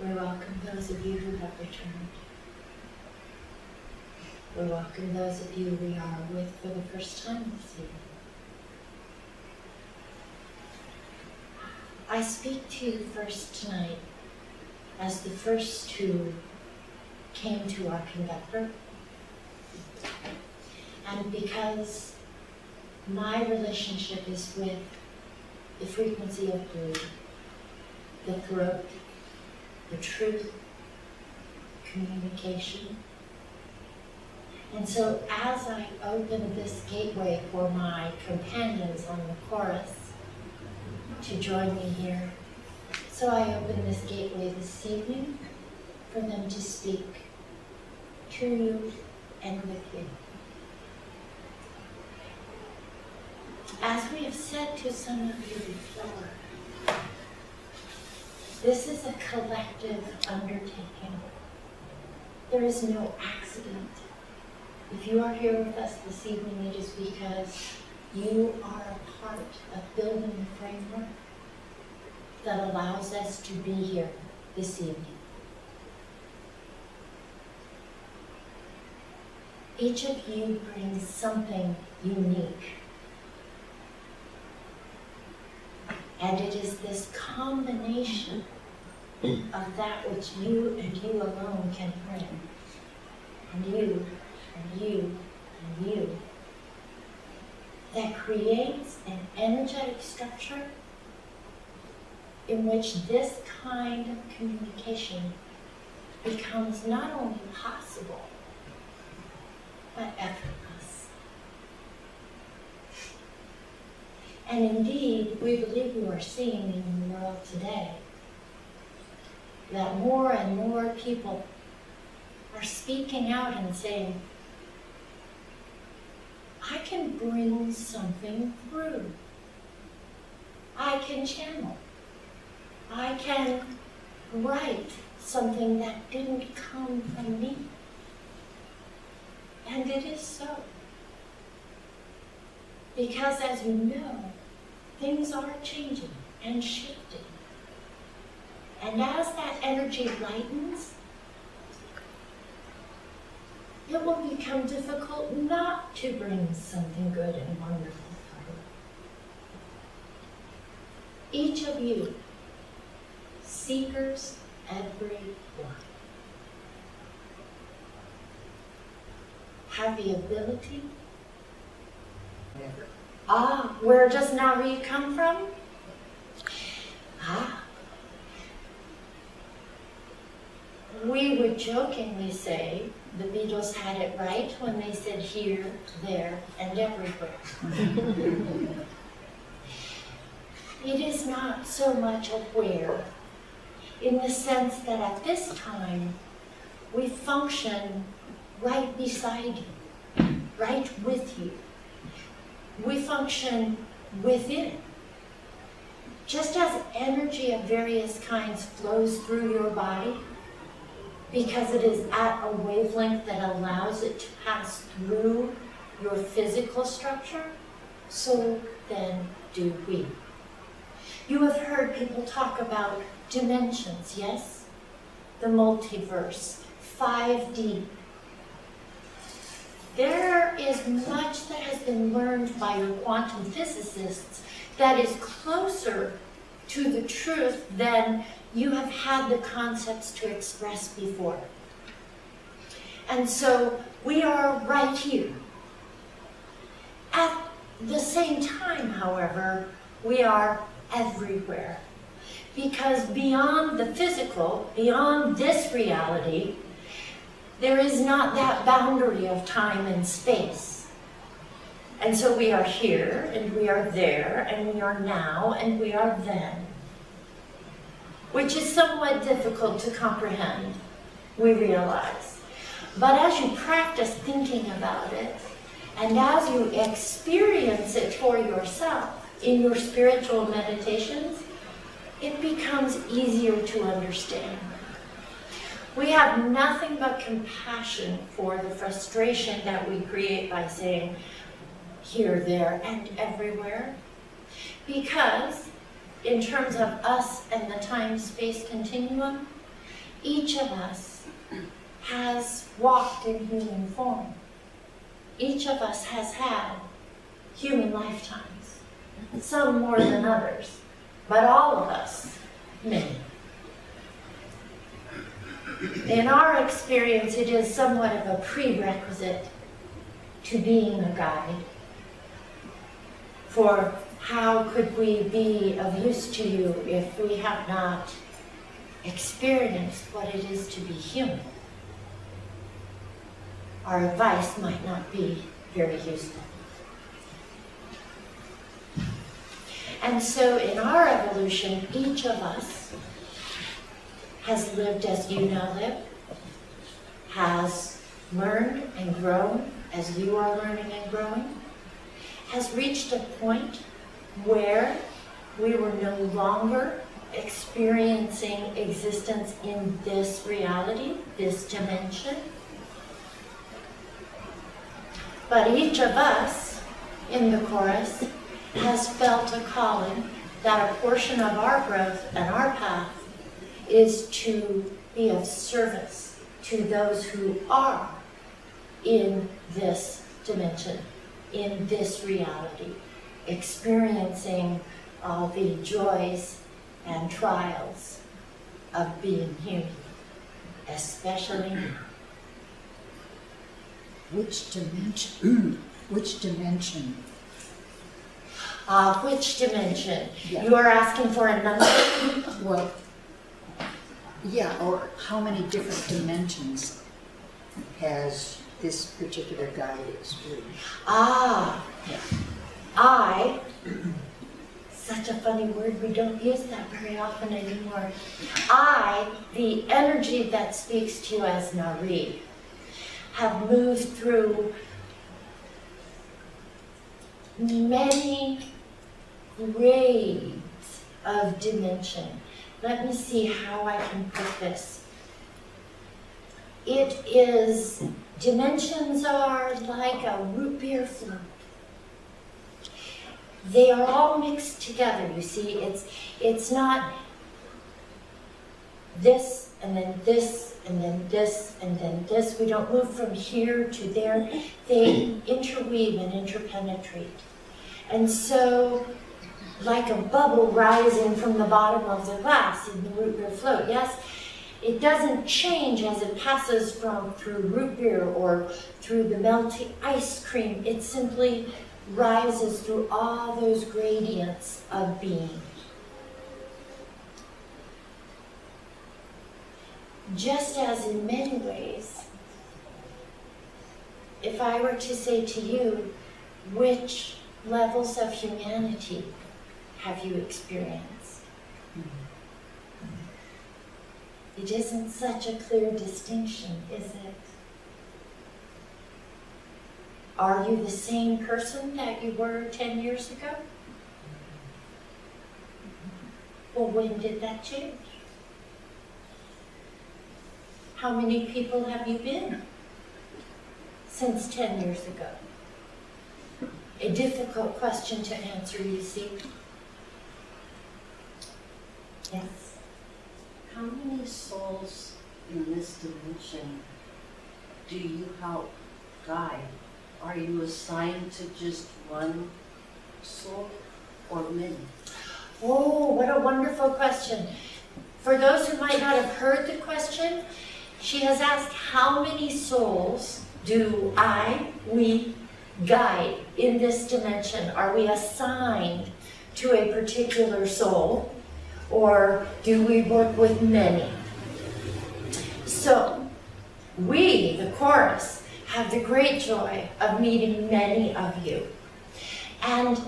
We welcome those of you who have returned. We welcome those of you we are with for the first time this evening. I speak to you first tonight as the first who came to our conductor, and because my relationship is with the frequency of blue, the throat, the truth, communication. And so as I open this gateway for my companions on the chorus to join me here, so I open this gateway this evening for them to speak to you and with you. As we have said to some of you before, this is a collective undertaking. There is no accident. If you are here with us this evening, it is because you are a part of building the framework that allows us to be here this evening. Each of you brings something unique. And it is this combination of that which you and you alone can bring. And you, and you, and you. That creates an energetic structure in which this kind of communication becomes not only possible, but effortless. And indeed, we believe we are seeing in the world today that more and more people are speaking out and saying, I can bring something through. I can channel. I can write something that didn't come from me. And it is so. Because as you know, things are changing and shifting. And as that energy lightens, it will become difficult not to bring something good and wonderful through. Each of you, seekers, every one, have the ability. Where just now where you come from? We would jokingly say the Beatles had it right when they said here, there, and everywhere. It is not so much a where, in the sense that at this time, we function right beside you, right with you. We function within. Just as energy of various kinds flows through your body, because it is at a wavelength that allows it to pass through your physical structure, so then do we. You have heard people talk about dimensions, yes? The multiverse, 5D. There is much that has been learned by your quantum physicists that is closer to the truth than you have had the concepts to express before. And so we are right here. At the same time, however, we are everywhere. Because beyond the physical, beyond this reality, there is not that boundary of time and space. And so we are here, and we are there, and we are now, and we are then. Which is somewhat difficult to comprehend, we realize. But as you practice thinking about it, and as you experience it for yourself in your spiritual meditations, it becomes easier to understand. We have nothing but compassion for the frustration that we create by saying here, there, and everywhere. Because in terms of us and the time-space continuum, each of us has walked in human form. Each of us has had human lifetimes, some more than others, but all of us, many. In our experience, it is somewhat of a prerequisite to being a guide. For how could we be of use to you if we have not experienced what it is to be human? Our advice might not be very useful. And so in our evolution, each of us has lived as you now live, has learned and grown as you are learning and growing, has reached a point where we were no longer experiencing existence in this reality, this dimension. But each of us in the chorus has felt a calling that a portion of our growth and our path is to be of service to those who are in this dimension, in this reality, experiencing all the joys and trials of being human, especially now. Which dimension? Which dimension? Which dimension? Yeah. You are asking for a number? Well, yeah, or how many different dimensions has this particular guide experienced? Yeah. Such a funny word, we don't use that very often anymore. The energy that speaks to you as Nari, have moved through many grades of dimension. Let me see how I can put this. Dimensions are like a root beer float. They are all mixed together, you see. It's not this and then this and then this and then this. We don't move from here to there. They interweave and interpenetrate. And so, like a bubble rising from the bottom of the glass in the root beer float, yes, it doesn't change as it passes through root beer or through the melty ice cream. It simply rises through all those gradients of being. Just as in many ways, if I were to say to you, which levels of humanity have you experienced? It isn't such a clear distinction, is it? Are you the same person that you were 10 years ago? Well, when did that change? How many people have you been since 10 years ago? A difficult question to answer, you see. Yes? How many souls in this dimension do you help guide? Are you assigned to just one soul or many? Oh, what a wonderful question. For those who might not have heard the question, she has asked, how many souls do we guide in this dimension? Are we assigned to a particular soul, or do we work with many? So, we, the chorus, have the great joy of meeting many of you. And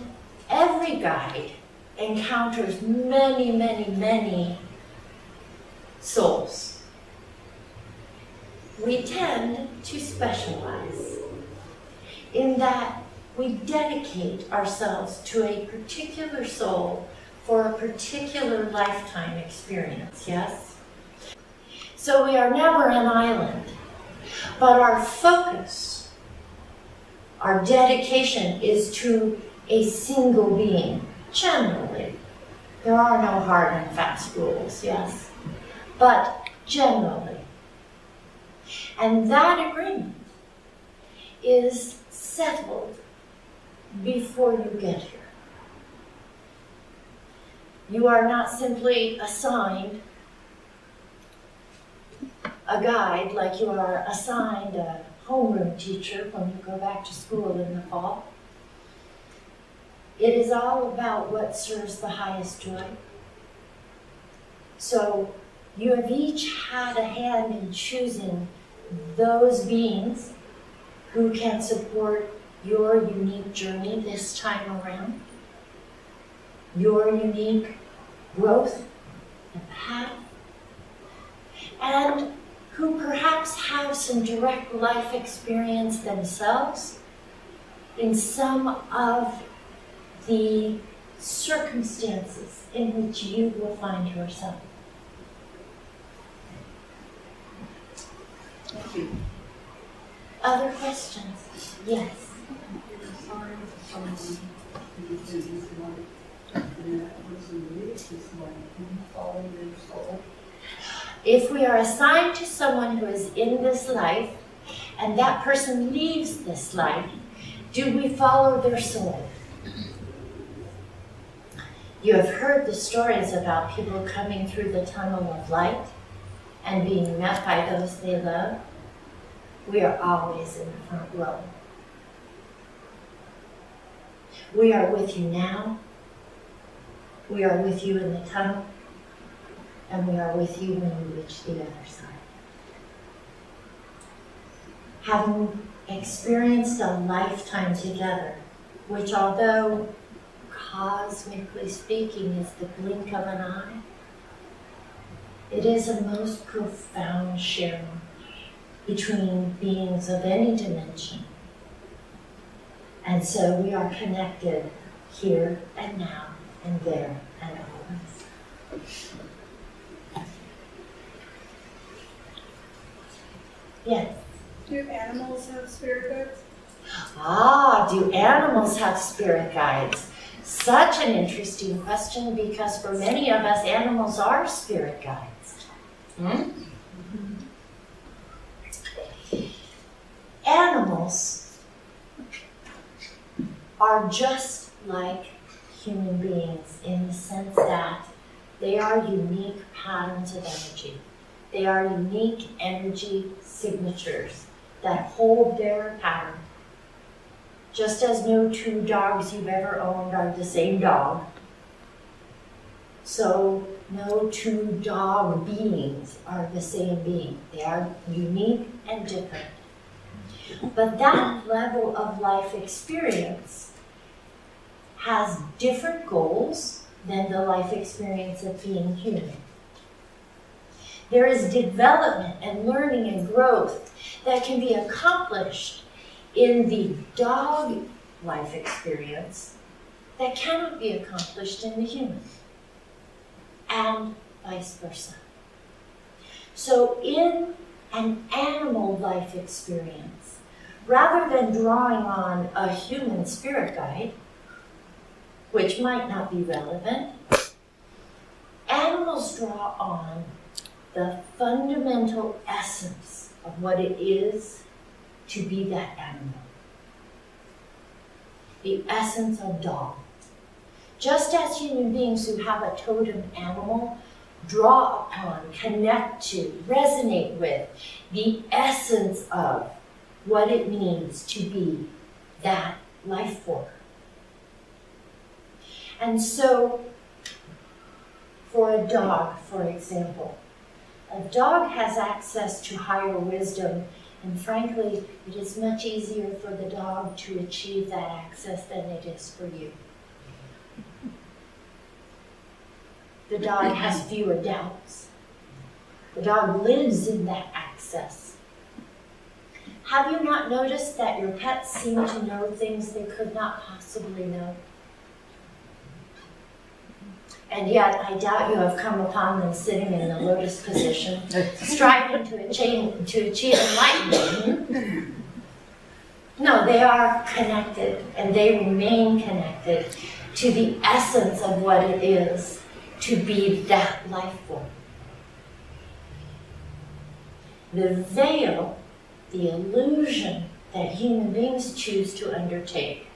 every guide encounters many, many, many souls. We tend to specialize in that we dedicate ourselves to a particular soul for a particular lifetime experience, yes? So we are never an island, but our focus, our dedication is to a single being, generally. There are no hard and fast rules, yes? But generally. And that agreement is settled before you get here. You are not simply assigned a guide like you are assigned a homeroom teacher when you go back to school in the fall. It is all about what serves the highest joy. So you have each had a hand in choosing those beings who can support your unique journey this time around, your unique growth and path, and who perhaps have some direct life experience themselves in some of the circumstances in which you will find yourself. Thank you. Other questions? Yes. If we are assigned to someone who is in this life, and that person leaves this life, do we follow their soul? You have heard the stories about people coming through the tunnel of light and being met by those they love. We are always in the front row. We are with you now. We are with you in the tunnel. And we are with you when you reach the other side. Having experienced a lifetime together, which although cosmically speaking is the blink of an eye, it is a most profound sharing between beings of any dimension. And so we are connected here and now and there and always. Yes? Do animals have spirit guides? Ah, do animals have spirit guides? Such an interesting question, because for many of us, animals are spirit guides. Animals are just like human beings in the sense that they are unique patterns of energy. They are unique energy signatures that hold their pattern. Just as no two dogs you've ever owned are the same dog, so no two dog beings are the same being. They are unique and different. But that level of life experience has different goals than the life experience of being human. There is development and learning and growth that can be accomplished in the dog life experience that cannot be accomplished in the human, and vice versa. So in an animal life experience, rather than drawing on a human spirit guide, which might not be relevant, animals draw on the fundamental essence of what it is to be that animal. The essence of dog. Just as human beings who have a totem animal draw upon, connect to, resonate with the essence of what it means to be that life form. And so, for a dog, for example, a dog has access to higher wisdom, and frankly, it is much easier for the dog to achieve that access than it is for you. The dog has fewer doubts. The dog lives in that access. Have you not noticed that your pets seem to know things they could not possibly know? And yet, I doubt you have come upon them sitting in the lotus position, striving to achieve enlightenment. No, they are connected, and they remain connected to the essence of what it is to be that life form. the veil, the illusion that human beings choose to undertake,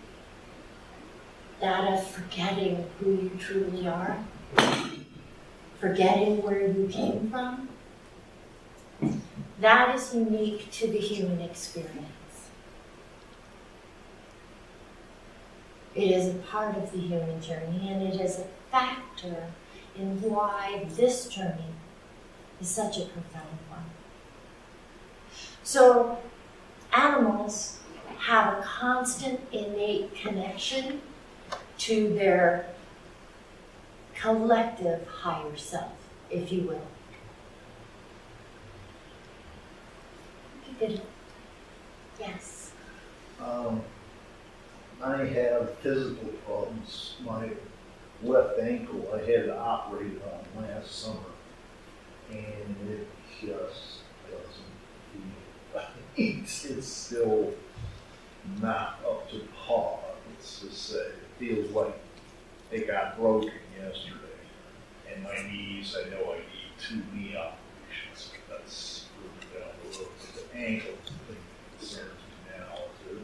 that of forgetting who you truly are, forgetting where you came from, that is unique to the human experience. It is a part of the human journey, and it is a factor in why this journey is such a profound one. So, animals have a constant innate connection to their collective higher self, if you will. Yes. I have physical problems. My left ankle I had to operate on last summer, and it just doesn't feel right. It's still not up to par, let's just say. It feels like they got broken yesterday. And my knees, I know I need 2 knee operations. That's further down the road. But the ankle thing concerns me now. Is there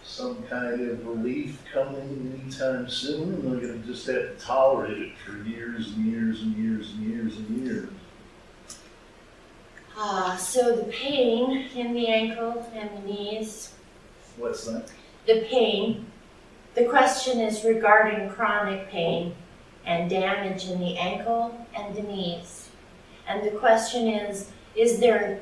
some kind of relief coming anytime soon? And we're going to just have to tolerate it for years and years and years and years and years. So the pain in the ankle and the knees. What's that? The pain. The question is regarding chronic pain and damage in the ankle and the knees. And the question is there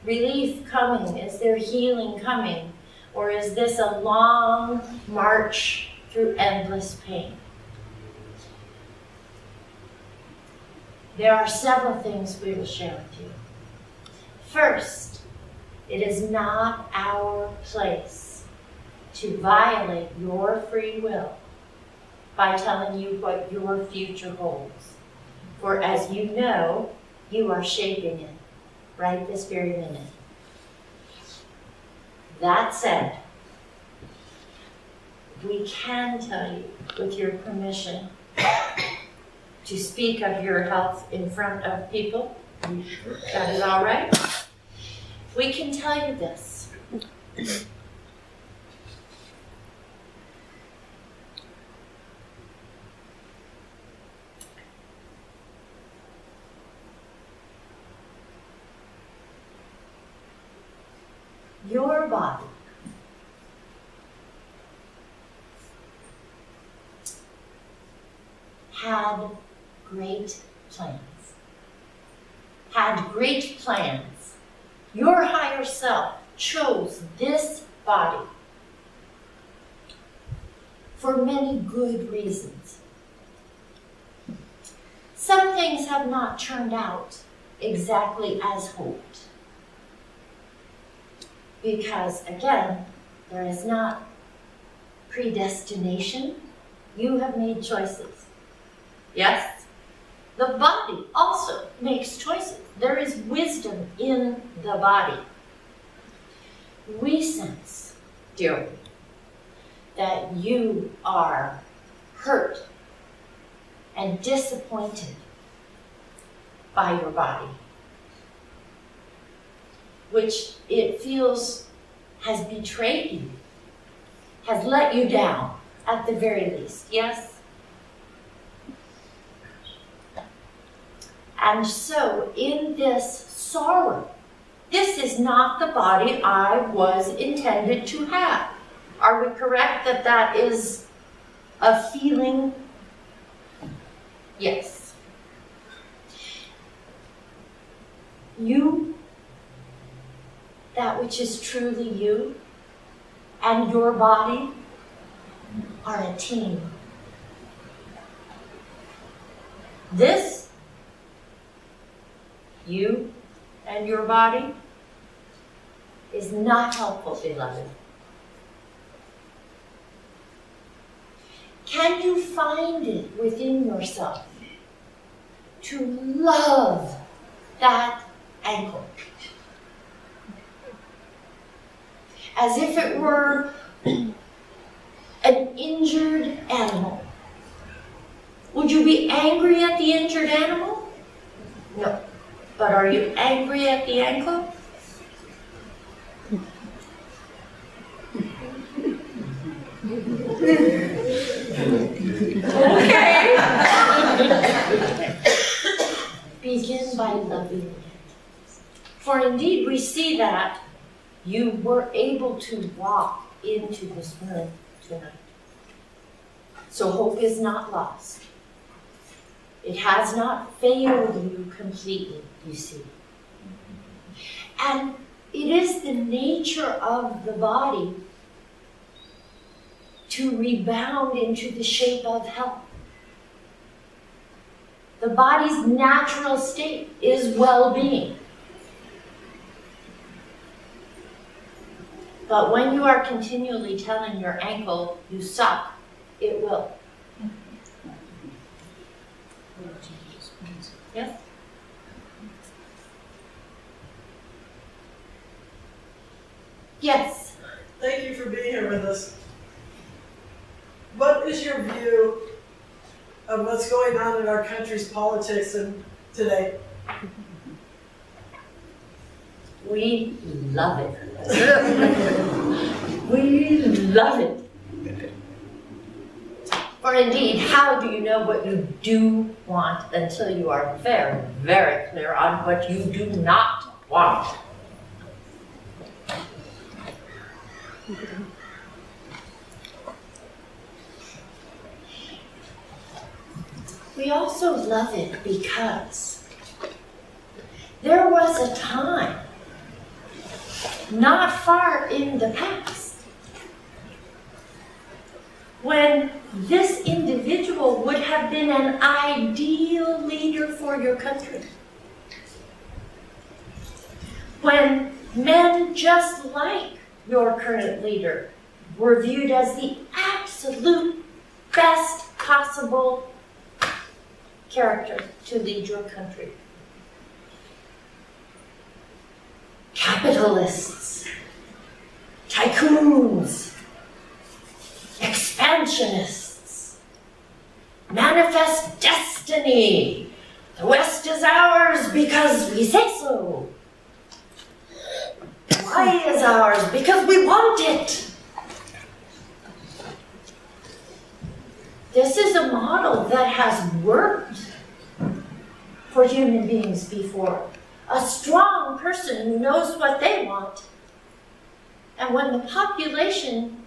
relief coming? Is there healing coming? Or is this a long march through endless pain? There are several things we will share with you. First, it is not our place to violate your free will by telling you what your future holds. For as you know, you are shaping it right this very minute. That said, we can tell you, with your permission, to speak of your health in front of people. Sure. That is all right? We can tell you this. Your body had great plans. Had great plans. Your higher self chose this body for many good reasons. Some things have not turned out exactly as hoped. Because, again, there is not predestination. You have made choices. Yes? The body also makes choices. There is wisdom in the body. We sense, dear one, that you are hurt and disappointed by your body, which it feels has betrayed you, has let you down at the very least, yes? And so in this sorrow, this is not the body I was intended to have. Are we correct that that is a feeling? Yes. You, that which is truly you, and your body are a team. This, you and your body, is not helpful, beloved. Can you find it within yourself to love that ankle? As if it were an injured animal. Would you be angry at the injured animal? No. But are you angry at the ankle? Okay. Begin by loving it. For indeed we see that you were able to walk into this room tonight. So hope is not lost. It has not failed you completely, you see. And it is the nature of the body to rebound into the shape of health. The body's natural state is well-being. But when you are continually telling your ankle you suck, it will. Yes? Yes. Thank you for being here with us. What is your view of what's going on in our country's politics today? We love it. We love it. For indeed, how do you know what you do want until you are very, very clear on what you do not want? We also love it because there was a time, not far in the past, when this individual would have been an ideal leader for your country. When men just like your current leader were viewed as the absolute best possible character to lead your country. Capitalists, tycoons, expansionists, manifest destiny. The West is ours because we say so. Why is ours? Because we want it. This is a model that has worked for human beings before. A strong person who knows what they want. And when the population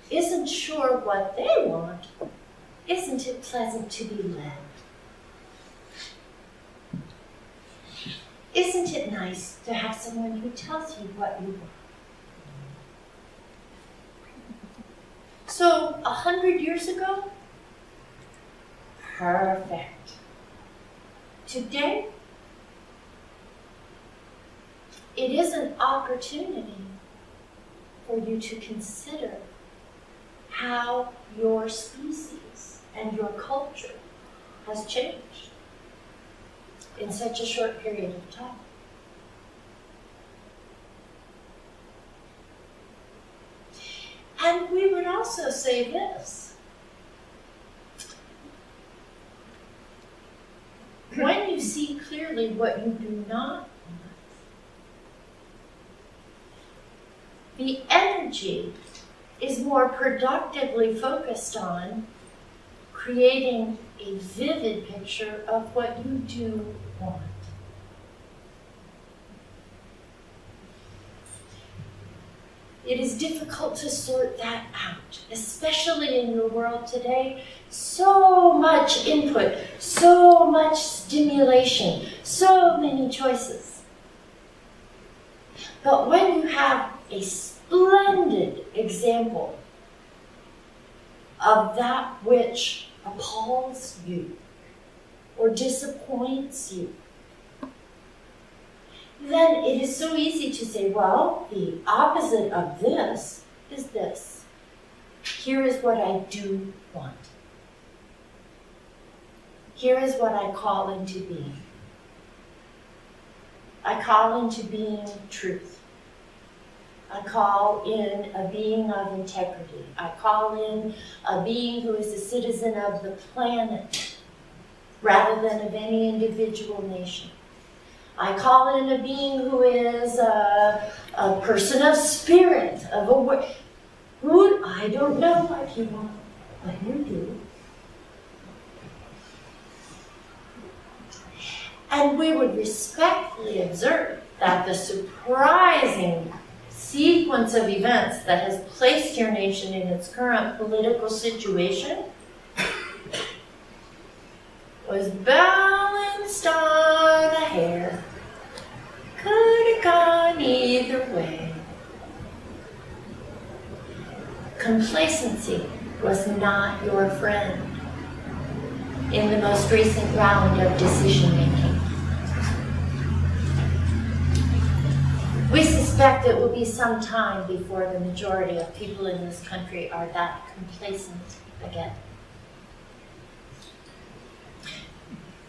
isn't sure what they want, isn't it pleasant to be led? Isn't it nice to have someone who tells you what you want? So, 100 years ago, perfect. Today, it is an opportunity for you to consider how your species and your culture has changed in such a short period of time. And we would also say this. When you see clearly what you do not want, the energy is more productively focused on creating a vivid picture of what you do want. It is difficult to sort that out, especially in your world today. So much input, so much stimulation, so many choices. But when you have a splendid example of that which appalls you or disappoints you, then it is so easy to say, well, the opposite of this is this. Here is what I do want. Here is what I call into being. I call into being truth. I call in a being of integrity. I call in a being who is a citizen of the planet rather than of any individual nation. I call in a being who is a person of spirit, of a who, I don't know if you want, but you do. And we would respectfully observe that the surprising sequence of events that has placed your nation in its current political situation was balanced on a hair. Could have gone either way. Complacency was not your friend in the most recent round of decision making. We suspect it will be some time before the majority of people in this country are that complacent again.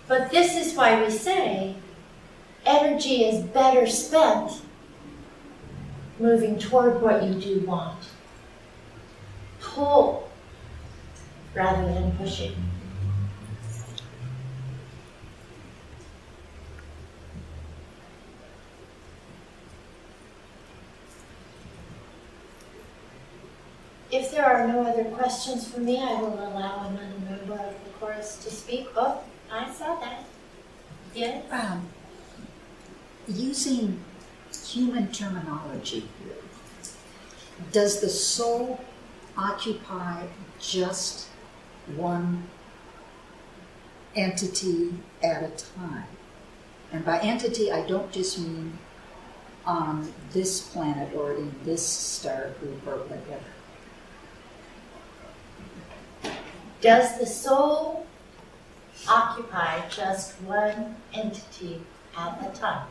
But this is why we say energy is better spent moving toward what you do want. Pull rather than pushing. If there are no other questions for me, I will allow another member of the chorus to speak. Oh, I saw that. Yes? Using human terminology, does the soul occupy just one entity at a time? And by entity, I don't just mean on this planet or in this star group or whatever. Does the soul occupy just one entity at a time?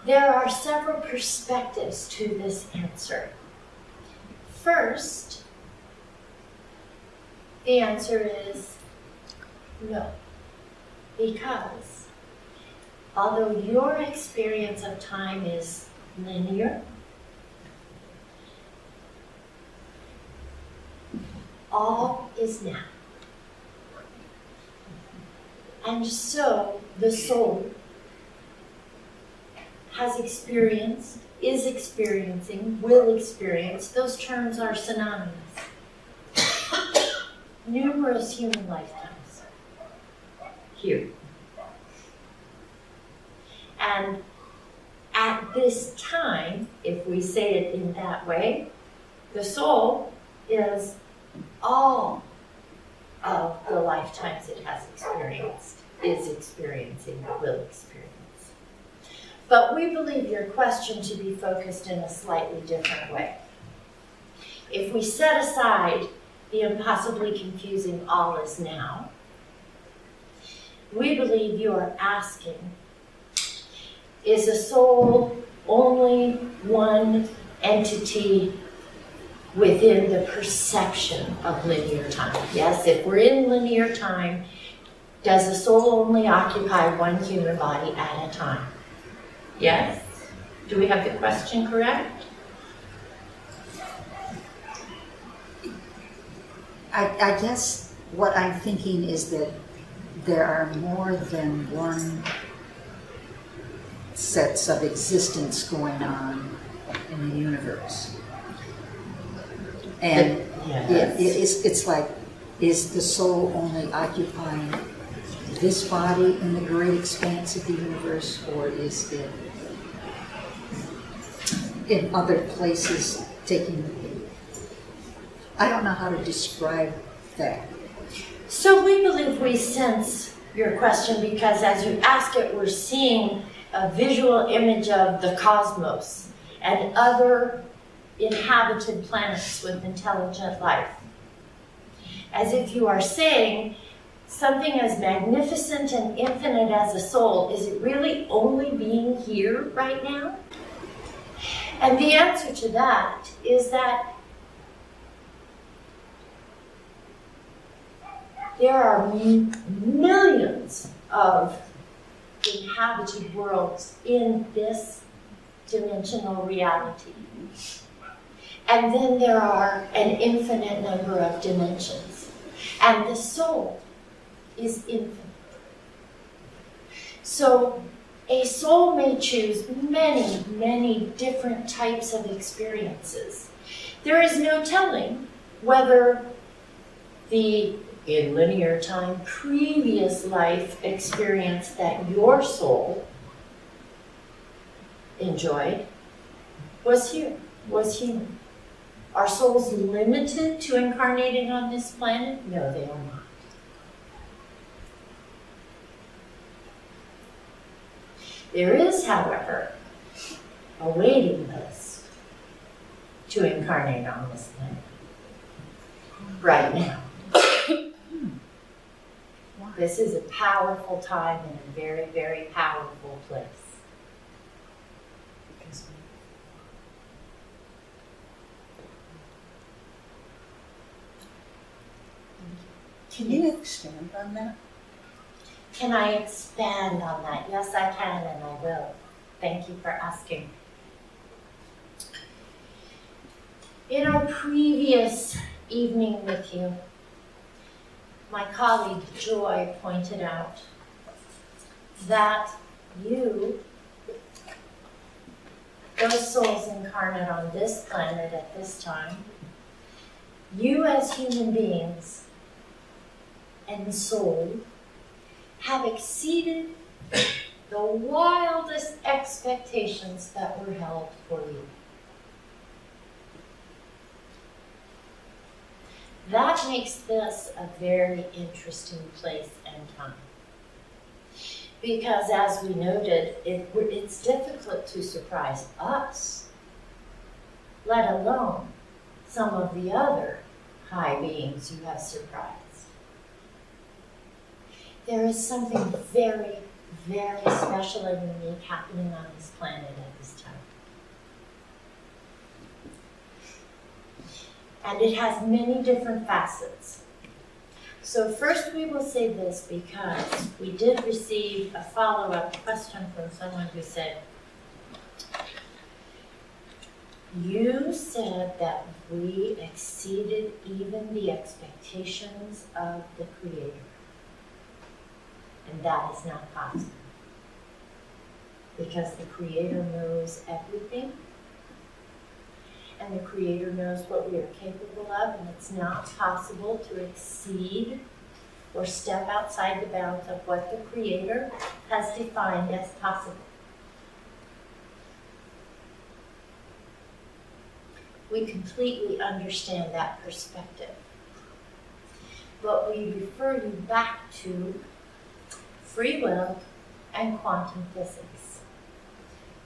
There are several perspectives to this answer. First, the answer is no, because although your experience of time is linear, all is now. And so the soul has experienced, is experiencing, will experience. Those terms are synonymous. Numerous human lifetimes here. And at this time, if we say it in that way, the soul is all of the lifetimes it has experienced, is experiencing, will experience. But we believe your question to be focused in a slightly different way. If we set aside the impossibly confusing all is now, we believe you are asking, is a soul only one entity within the perception of linear time? Yes, if we're in linear time, does the soul only occupy one human body at a time? Yes? Do we have the question correct? I guess what I'm thinking is that there are more than one sets of existence going on in the universe. And Yes. it's like, is the soul only occupying this body in the great expanse of the universe, or is it in other places taking, I don't know how to describe that. So we believe we sense your question because as you ask it, we're seeing a visual image of the cosmos and other inhabited planets with intelligent life. As if you are saying, something as magnificent and infinite as a soul, is it really only being here right now? And the answer to that is that there are millions of inhabited worlds in this dimensional reality. And then there are an infinite number of dimensions. And the soul is infinite. So a soul may choose many, many different types of experiences. There is no telling whether the, in linear time, previous life experience that your soul enjoyed was human. Are souls limited to incarnating on this planet? No, they are not. There is, however, a waiting list to incarnate on this planet right now. This is a powerful time and a very, very powerful place. Can you expand on that? Can I expand on that? Yes, I can, and I will. Thank you for asking. In our previous evening with you, my colleague Joy pointed out that you, those souls incarnate on this planet at this time, you as human beings and soul have exceeded the wildest expectations that were held for you. That makes this a very interesting place and time. Because as we noted, it's difficult to surprise us, let alone some of the other high beings you have surprised. There is something very, very special and unique happening on this planet at this time. And it has many different facets. So first we will say this because we did receive a follow-up question from someone who said, you said that we exceeded even the expectations of the Creator. And that is not possible. Because the Creator knows everything. And the Creator knows what we are capable of. And it's not possible to exceed or step outside the bounds of what the Creator has defined as possible. We completely understand that perspective. But we refer you back to free will and quantum physics.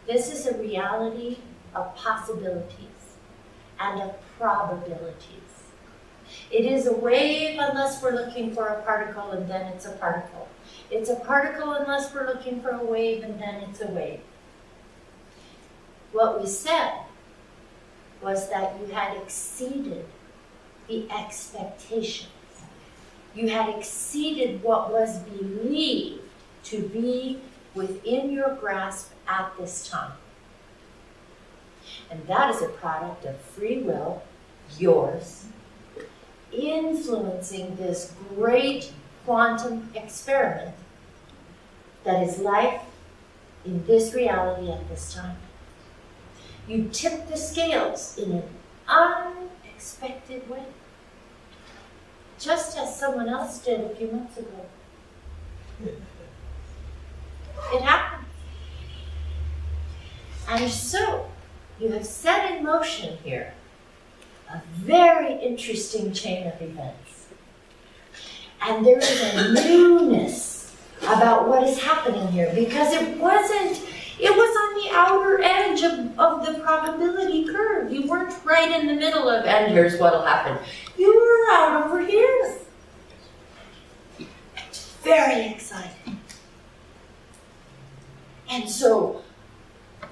This is a reality of possibilities and of probabilities. It is a wave unless we're looking for a particle, and then it's a particle. It's a particle unless we're looking for a wave, and then it's a wave. What we said was that you had exceeded the expectations. You had exceeded what was believed to be within your grasp at this time. And that is a product of free will, yours, influencing this great quantum experiment that is life in this reality at this time. You tip the scales in an unexpected way, just as someone else did a few months ago. It happened. And so, you have set in motion here a very interesting chain of events. And there is a newness about what is happening here, because it was on the outer edge of the probability curve. You weren't right in the middle of, and here's what'll happen. You were out over here. Very exciting. And so,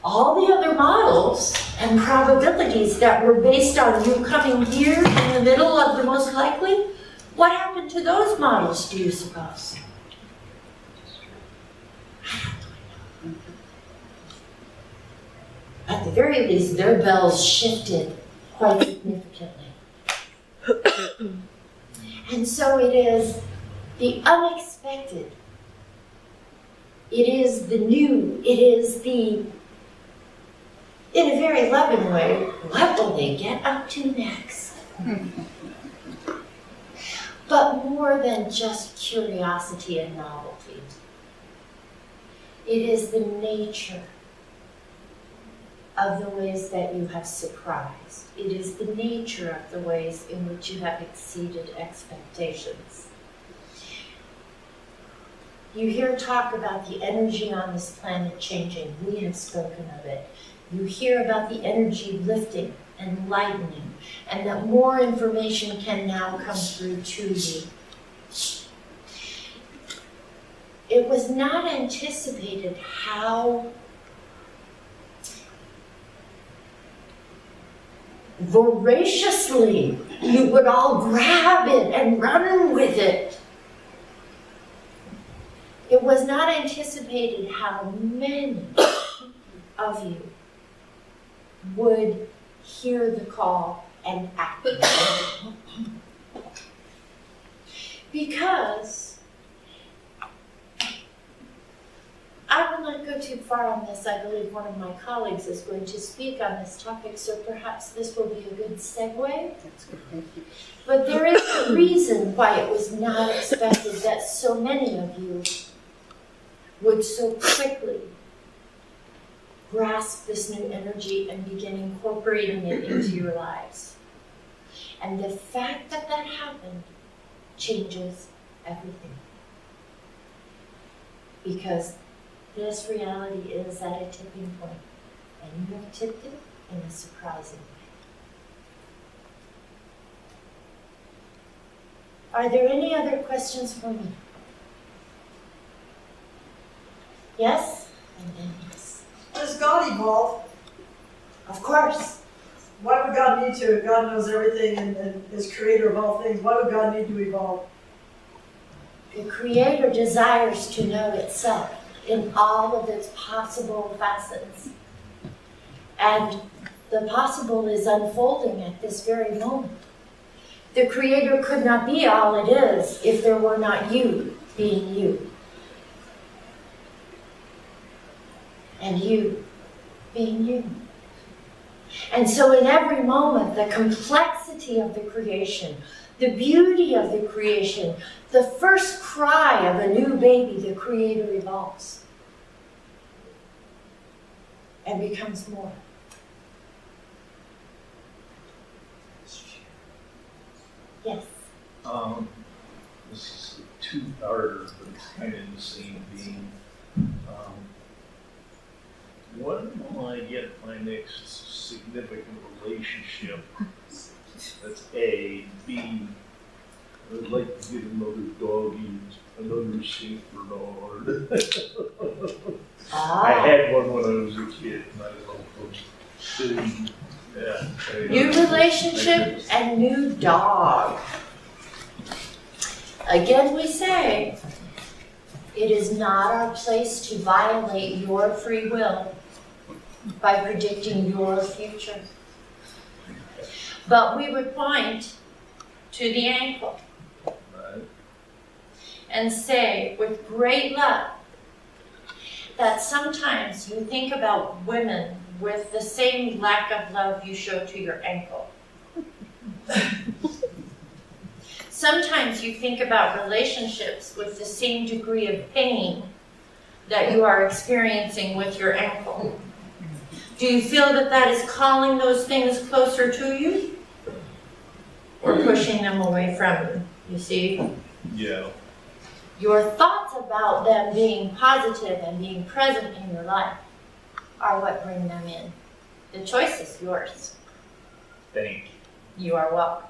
all the other models and probabilities that were based on you coming here in the middle of the most likely, what happened to those models, do you suppose? At the very least, their bells shifted quite significantly. And so it is the unexpected It is the new. It is the, in a very loving way, what will they get up to next? But more than just curiosity and novelty. It is the nature of the ways that you have surprised. It is the nature of the ways in which you have exceeded expectations. You hear talk about the energy on this planet changing. We have spoken of it. You hear about the energy lifting and lightening, and that more information can now come through to you. It was not anticipated how voraciously you would all grab it and run with it. It was not anticipated how many of you would hear the call and act. Because I will not go too far on this. I believe one of my colleagues is going to speak on this topic, so perhaps this will be a good segue. That's good, thank you. But there is a reason why it was not expected that so many of you would so quickly grasp this new energy and begin incorporating it into your lives. And the fact that that happened changes everything. Because this reality is at a tipping point, and you have tipped it in a surprising way. Are there any other questions for me? Yes? And then yes. Does God evolve? Of course. Why would God need to? God knows everything and is creator of all things. Why would God need to evolve? The Creator desires to know itself in all of its possible facets. And the possible is unfolding at this very moment. The Creator could not be all it is if there were not you being you. And you being you. And so in every moment, the complexity of the creation, the beauty of the creation, the first cry of a new baby, the Creator evolves and becomes more. Yes. This is a two-parter, but it's kind of in the same vein. When will I get my next significant relationship? That's A. B. I would like to get another doggy, another Saint Bernard. I had one when I was a kid, and I don't know, yeah. New relationship and new dog. Again, we say, it is not our place to violate your free will by predicting your future. But we would point to the ankle and say, with great love, that sometimes you think about women with the same lack of love you show to your ankle. Sometimes you think about relationships with the same degree of pain that you are experiencing with your ankle. Do you feel that that is calling those things closer to you? Or pushing them away from you, you see? Yeah. Your thoughts about them being positive and being present in your life are what bring them in. The choice is yours. Thank you. You are welcome.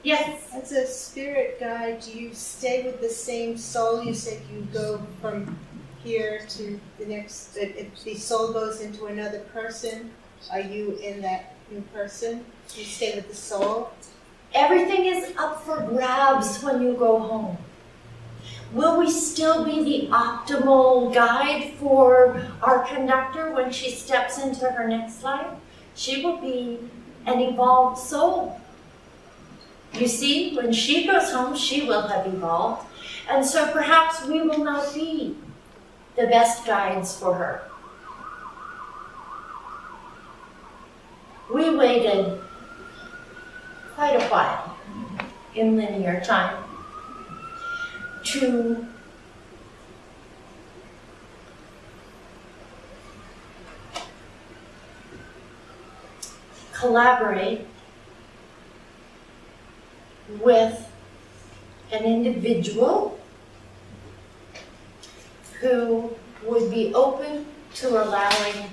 Yes? As a spirit guide, do you stay with the same soul? You said you go from here to the next, if the soul goes into another person, are you in that new person? Do you stay with the soul? Everything is up for grabs when you go home. Will we still be the optimal guide for our conductor when she steps into her next life? She will be an evolved soul. You see, when she goes home, she will have evolved. And so perhaps we will not be the best guides for her. We waited quite a while in linear time to collaborate with an individual who would be open to allowing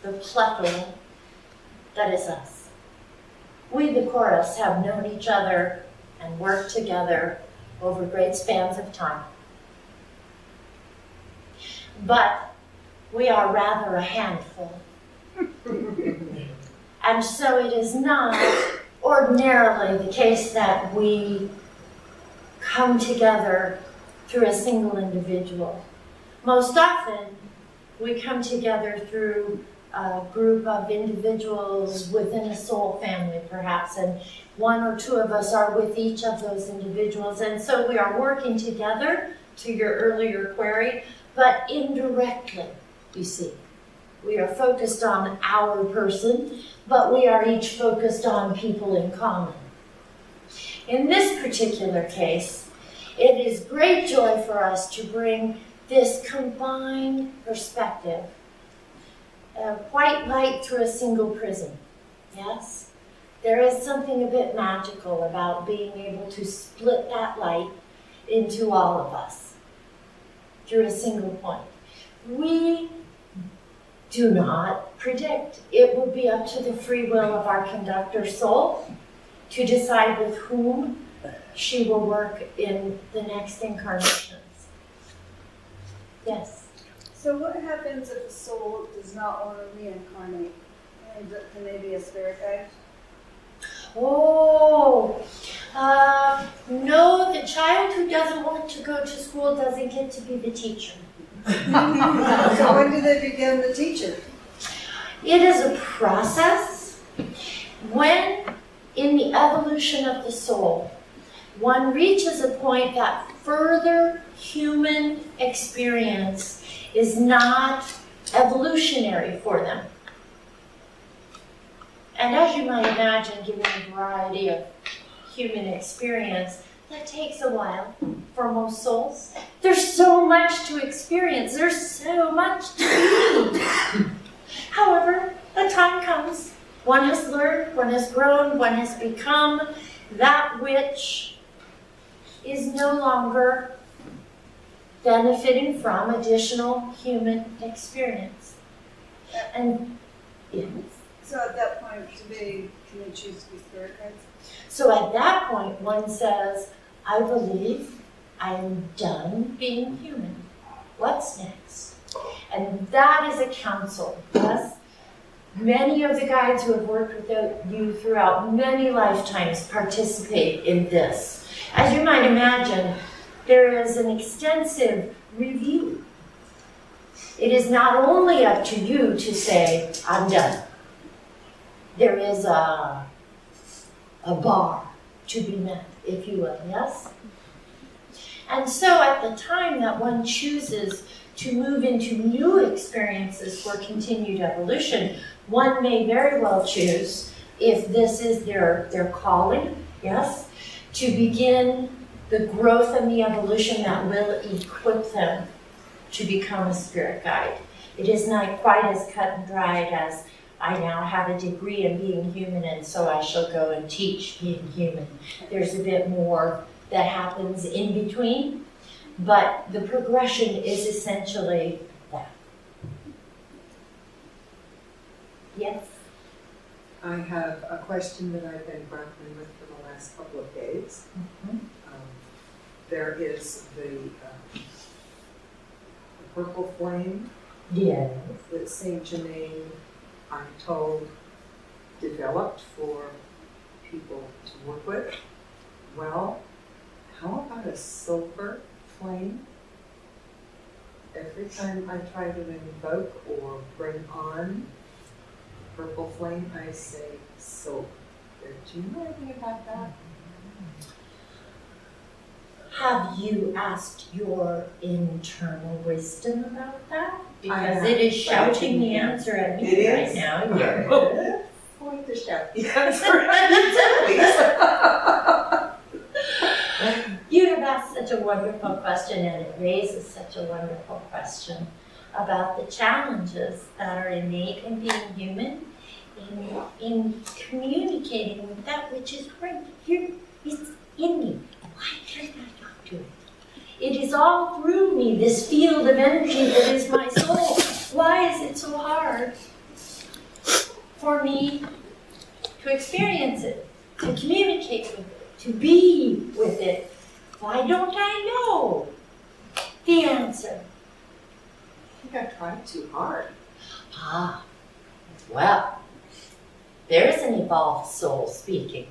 the plethora that is us. We, the chorus, have known each other and worked together over great spans of time. But we are rather a handful. And so it is not ordinarily the case that we come together through a single individual. Most often, we come together through a group of individuals within a soul family, perhaps, and one or two of us are with each of those individuals. And so we are working together, to your earlier query, but indirectly, you see. We are focused on our person, but we are each focused on people in common. In this particular case, it is great joy for us to bring this combined perspective, white light through a single prism. Yes? There is something a bit magical about being able to split that light into all of us through a single point. We do not predict. It will be up to the free will of our conductor soul to decide with whom she will work in the next incarnations. Yes? So what happens if a soul does not want to reincarnate? Can they be a spirit guide? Oh, no, the child who doesn't want to go to school doesn't get to be the teacher. So when do they begin the teaching? It is a process. When, in the evolution of the soul, one reaches a point that further human experience is not evolutionary for them. And as you might imagine, given the variety of human experience, that takes a while for most souls. There's so much to experience. There's so much to be. However, the time comes. One has learned, one has grown, one has become that which is no longer benefiting from additional human experience. And yes. So at that point, can they choose to be spirit guides? So at that point, one says, I believe I am done being human. What's next? And that is a counsel. Yes? Many of the guides who have worked with you throughout many lifetimes participate in this. As you might imagine, there is an extensive review. It is not only up to you to say, I'm done. There is a bar to be met, if you will, yes? And so at the time that one chooses to move into new experiences for continued evolution, one may very well choose, if this is their calling, yes, to begin the growth and the evolution that will equip them to become a spirit guide. It is not quite as cut and dried as I now have a degree in being human and so I shall go and teach being human. There's a bit more that happens in between, but the progression is essentially that. Yes? I have a question that I've been grappling with for the last couple of days. Mm-hmm. There is the purple flame Yes. that Saint Germain, I'm told, developed for people to work with. Well, how about a silver flame? Every time I try to invoke or bring on purple flame, I say silver. Do you know anything about that? have you asked your internal wisdom about that? Because have. it is shouting the answer at me It right is? now. Okay. Yes. Going to shout the answer please. You have asked such a wonderful question, and it raises such a wonderful question about the challenges that are innate in being human, in communicating with that which is right here. It's in me. Why can't I not do it? It is all through me, this field of energy that is my soul. Why is it so hard for me to experience it, to communicate with it, to be with it? Why don't I know the answer? I think I tried too hard. Ah, well, there's an evolved soul speaking.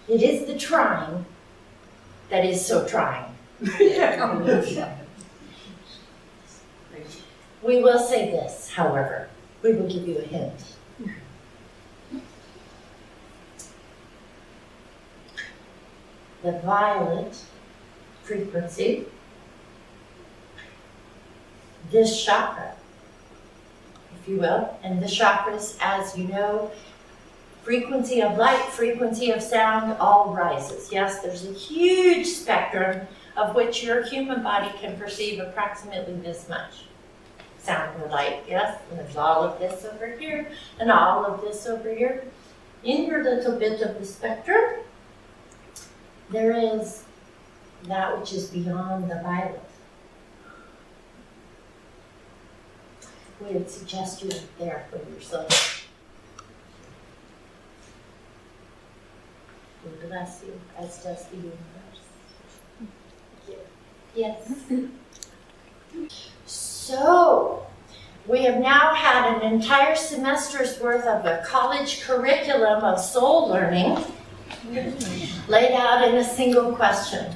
It is the trying that is so trying. We will say this, however. We will give you a hint. The violet frequency, this chakra, if you will, and the chakras, as you know, frequency of light, frequency of sound, all rises. Yes, there's a huge spectrum of which your human body can perceive approximately this much. Sound or light, yes? And there's all of this over here, and all of this over here. In your little bit of the spectrum, there is that which is beyond the violet. We would suggest you look there for yourself. We bless you, as does the universe. Yes. So, we have now had an entire semester's worth of a college curriculum of soul learning laid out in a single question.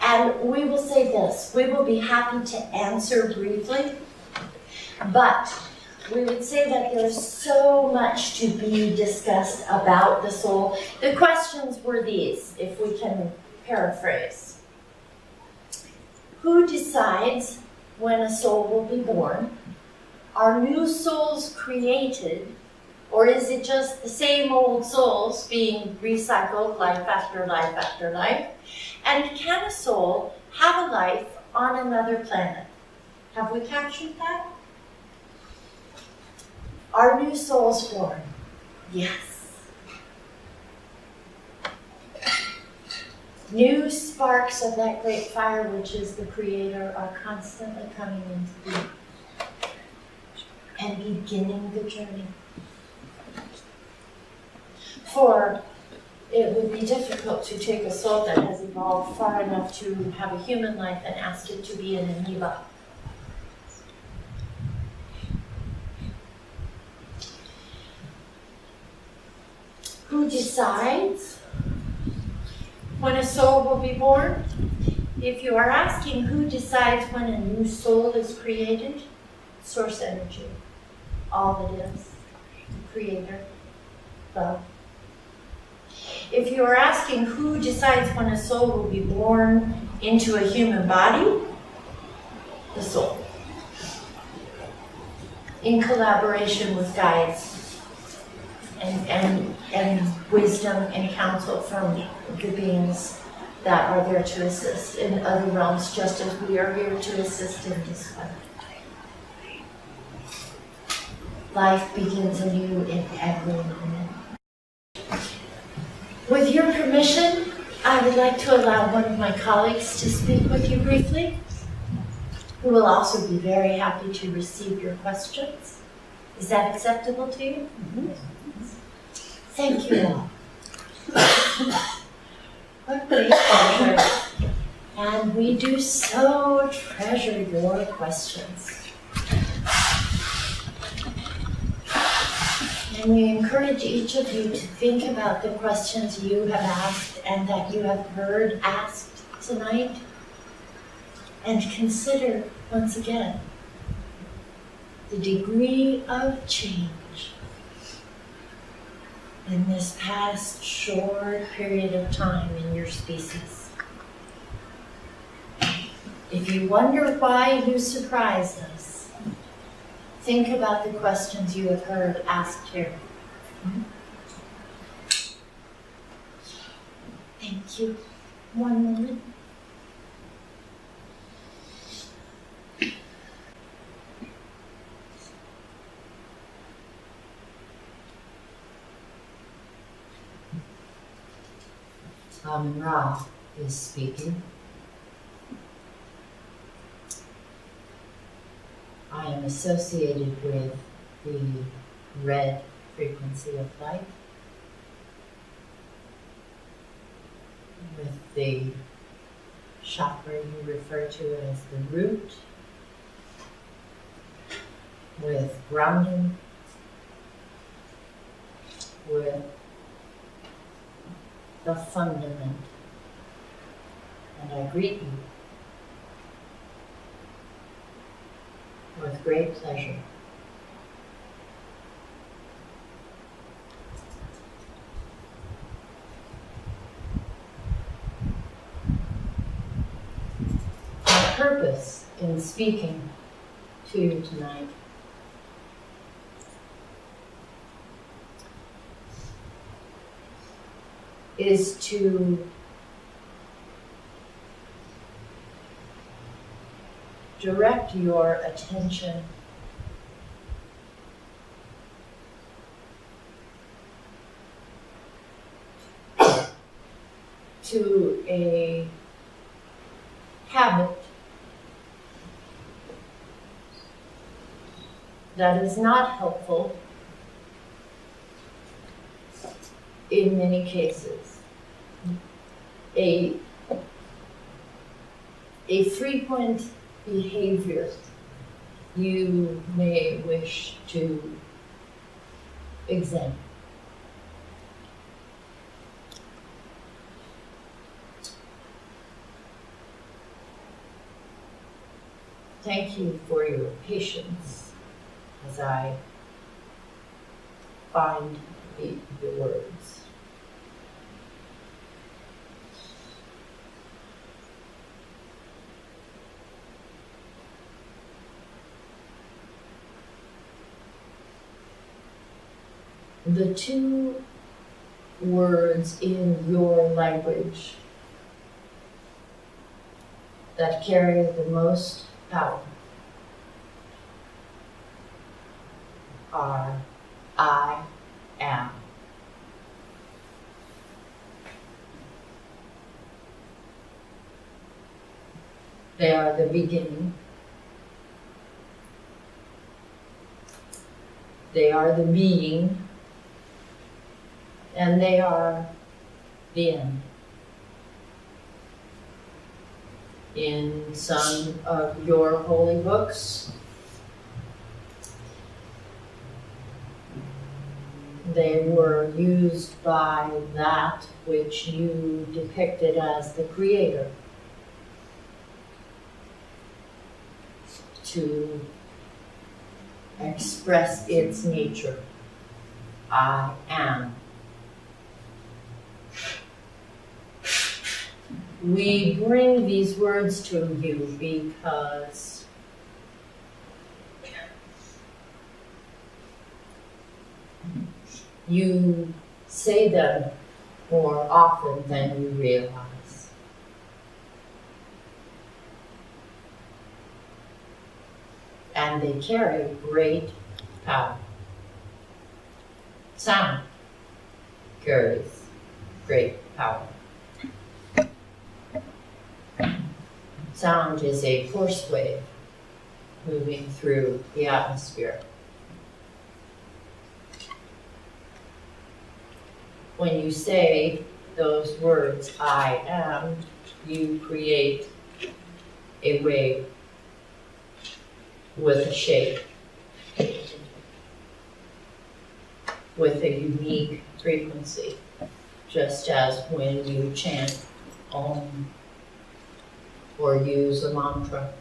And we will say this, we will be happy to answer briefly, but we would say that there's so much to be discussed about the soul. The questions were these, if we can paraphrase. Who decides when a soul will be born? Are new souls created? Or is it just the same old souls being recycled life after life after life? And can a soul have a life on another planet? Have we captured that? Are new souls born? Yes. New sparks of that great fire, which is the Creator, are constantly coming into being and beginning the journey. For it would be difficult to take a soul that has evolved far enough to have a human life and ask it to be an amoeba. Who decides when a soul will be born? If you are asking who decides when a new soul is created, source energy, all that is, Creator, love. If you are asking who decides when a soul will be born into a human body, the soul, in collaboration with guides and wisdom and counsel from the beings that are there to assist in other realms, just as we are here to assist in this one. Life begins anew in every moment. With your permission, I would like to allow one of my colleagues to speak with you briefly, who will also be very happy to receive your questions. Is that acceptable to you? Mm-hmm. Thank you all. What great pleasure. And we do so treasure your questions. And we encourage each of you to think about the questions you have asked and that you have heard asked tonight, and consider once again the degree of change in this past short period of time in your species. If you wonder why you surprised us, think about the questions you have heard asked here. Thank you. One moment. Ra is speaking. I am associated with the red frequency of light, with the chakra you refer to as the root, with grounding, with the fundament. And I greet you with great pleasure. My purpose in speaking to you tonight is to direct your attention to a habit that is not helpful in many cases. A frequent behavior you may wish to examine. Thank you for your patience as I find the words. The two words in your language that carry the most power are I am. They are the beginning. They are the being. And they are the end. In some of your holy books, they were used by that which you depicted as the Creator to express its nature. I am. We bring these words to you because you say them more often than you realize. And they carry great power. Sound carries great power. Sound is a force wave moving through the atmosphere. When you say those words, I am, you create a wave with a shape, with a unique frequency, just as when you chant Om or use a mantra.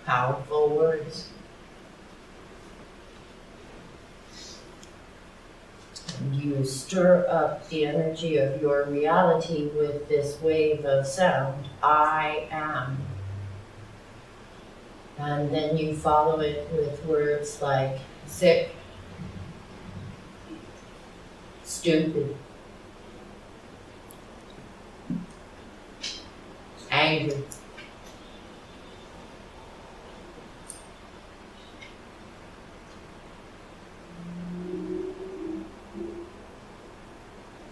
Powerful words. to stir up the energy of your reality with this wave of sound, I am. And then you follow it with words like sick, stupid, angry.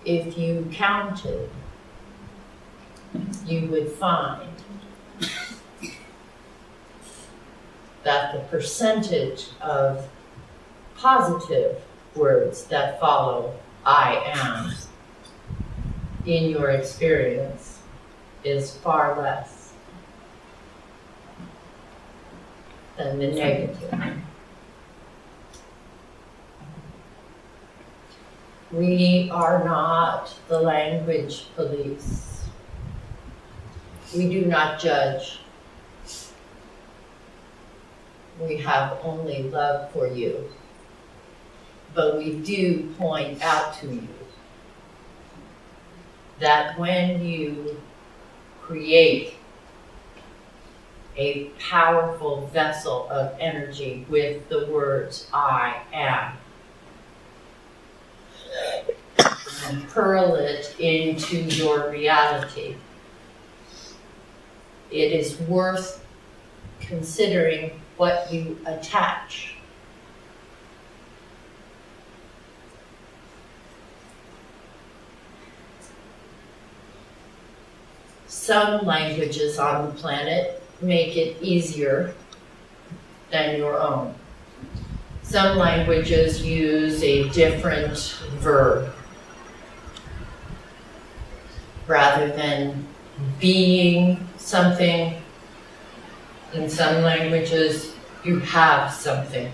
If you counted, you would find that the percentage of positive words that follow I am in your experience is far less than the negative. We are not the language police. We do not judge. We have only love for you. But we do point out to you that when you create a powerful vessel of energy with the words I am, and hurl it into your reality, it is worth considering what you attach. Some languages on the planet make it easier than your own. Some languages use a different verb rather than being something. In some languages, you have something.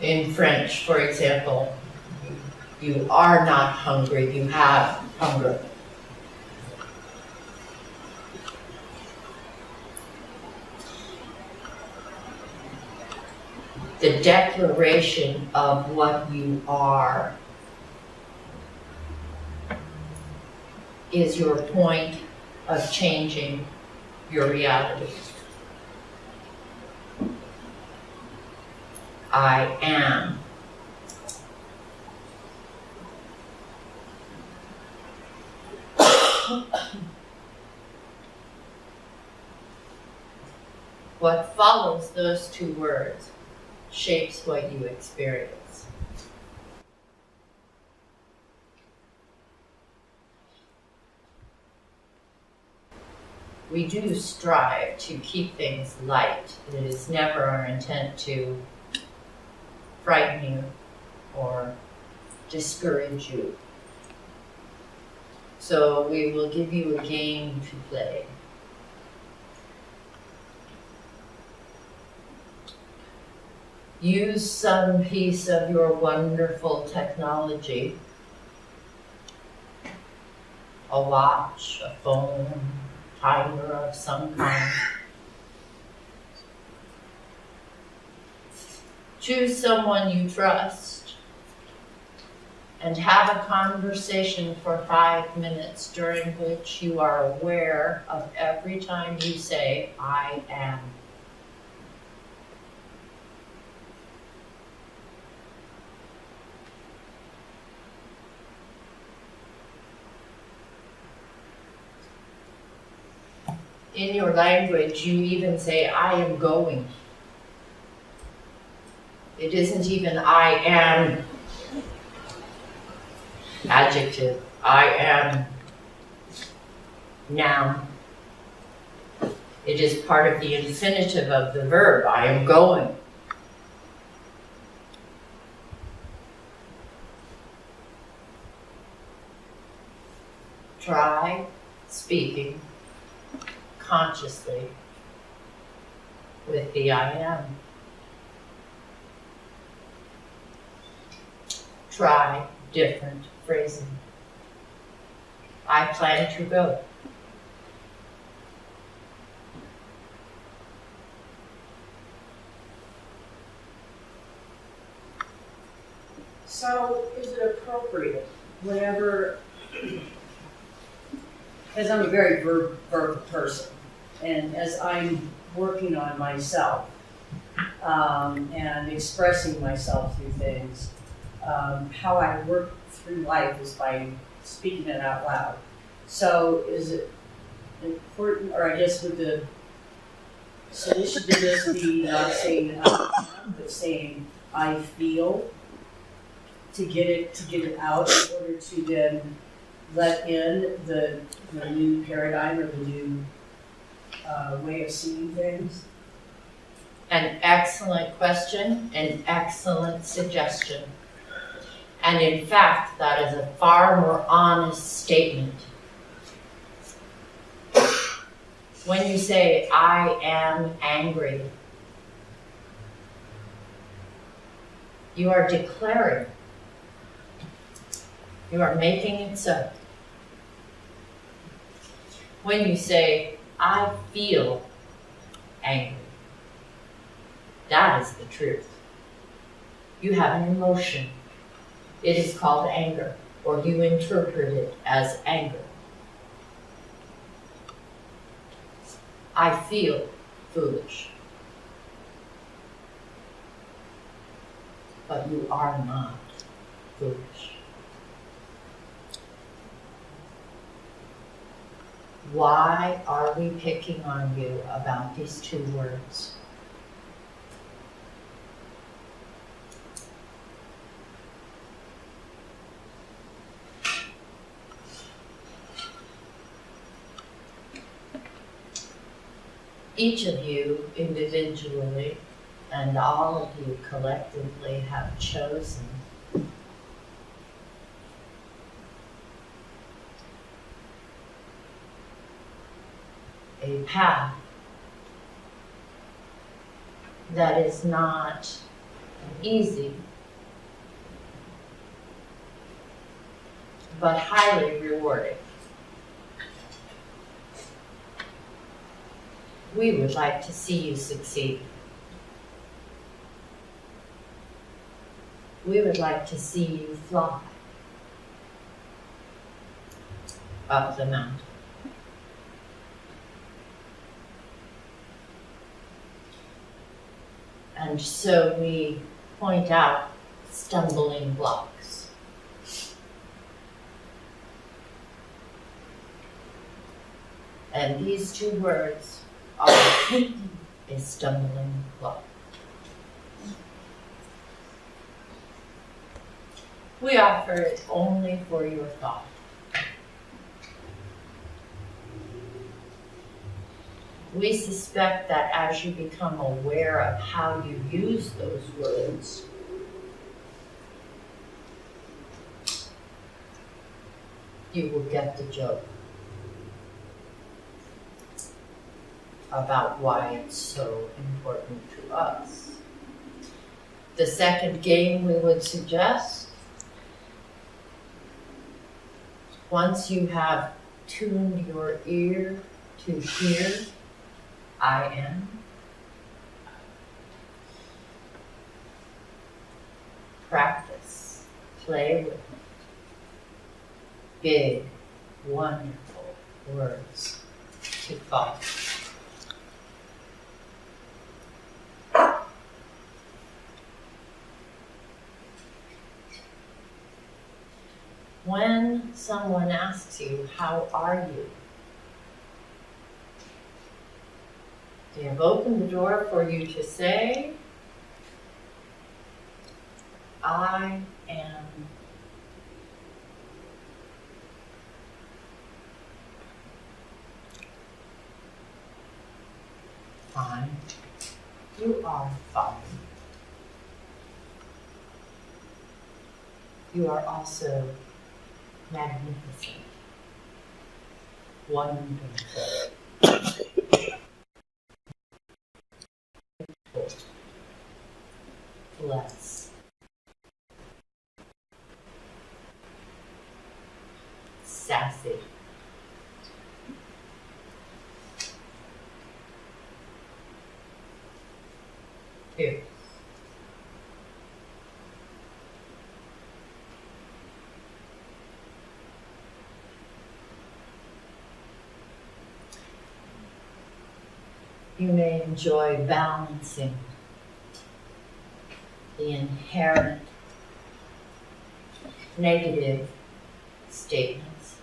In French, for example, you are not hungry, you have hunger. The declaration of what you are is your point of changing your reality. I am. What follows those two words shapes what you experience. We do strive to keep things light. It is never our intent to frighten you or discourage you. So we will give you a game to play. Use some piece of your wonderful technology, a watch, a phone, timer of some kind. Choose someone you trust and have a conversation for 5 minutes during which you are aware of every time you say, I am. In your language, you even say, I am going. It isn't even I am adjective. I am noun. It is part of the infinitive of the verb. I am going. Try speaking consciously with the I am. Try different phrasing. I plan to go. So is it appropriate whenever, because I'm a very verbal person, and as I'm working on myself and expressing myself through things, how I work through life is by speaking it out loud. So is it important, or I guess would the solution to this be not saying out loud, but saying I feel, to get it out in order to then let in the new paradigm or the new way of seeing things? An excellent question, an excellent suggestion. And in fact, that is a far more honest statement. When you say, I am angry, you are declaring, you are making it so. When you say, I feel angry, that is the truth. You have an emotion. It is called anger, or you interpret it as anger. I feel foolish. But you are not foolish. Why are we picking on you about these two words? Each of you individually and all of you collectively have chosen a path that is not easy, but highly rewarding. We would like to see you succeed. We would like to see you fly up the mountain. And so we point out stumbling blocks. And these two words are a stumbling block. We offer it only for your thought. We suspect that as you become aware of how you use those words, you will get the joke about why it's so important to us. The second game we would suggest, once you have tuned your ear to hear I am, practice, play with it. Big, wonderful words to follow. When someone asks you, how are you? They have opened the door for you to say, I am fine. You are fine. You are also magnificent, wonderful, blessed, sassy, fierce, You may enjoy balancing the inherent negative statements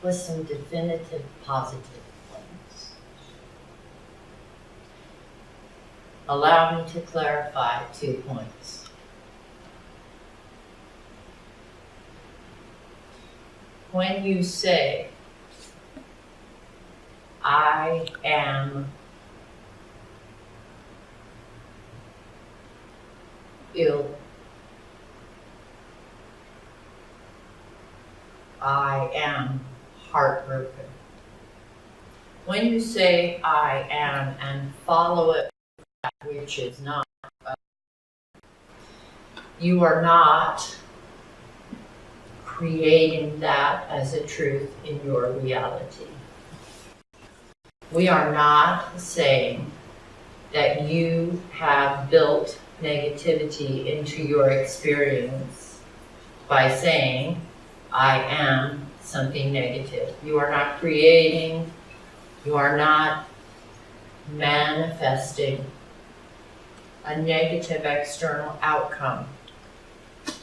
with some definitive positive ones. Allow me to clarify 2 points. When you say, I am ill, I am heartbroken. When you say I am and follow it with that which is not, you are not creating that as a truth in your reality. We are not saying that you have built negativity into your experience by saying, I am something negative. You are not creating, you are not manifesting a negative external outcome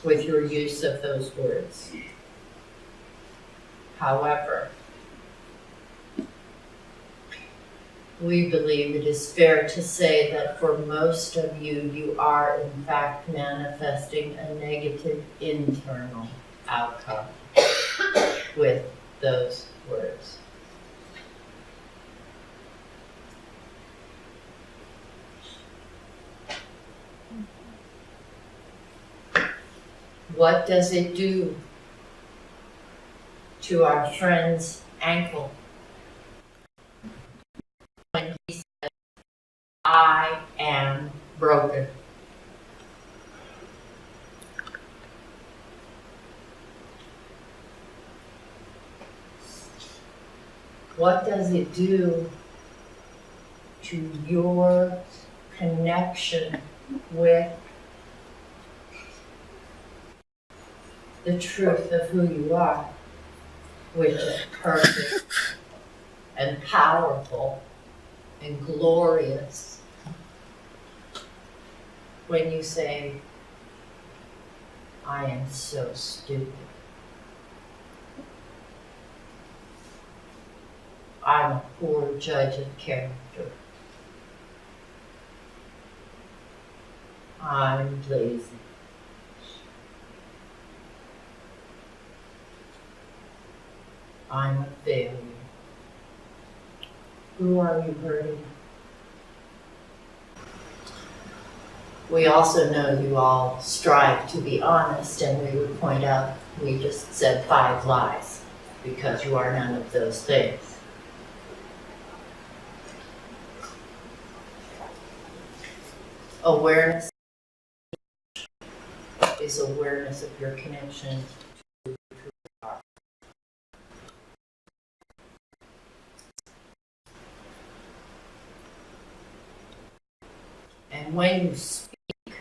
with your use of those words. However, we believe it is fair to say that for most of you, you are in fact manifesting a negative internal outcome with those words. What does it do to our friend's ankle when he says, I am broken? What does it do to your connection with the truth of who you are, which is perfect and powerful and glorious, when you say, I am so stupid. I'm a poor judge of character. I'm lazy. I'm a failure. Who are you hurting? We also know you all strive to be honest, and we would point out we just said 5 lies because you are none of those things. Awareness is awareness of your connection to who you are. And when you speak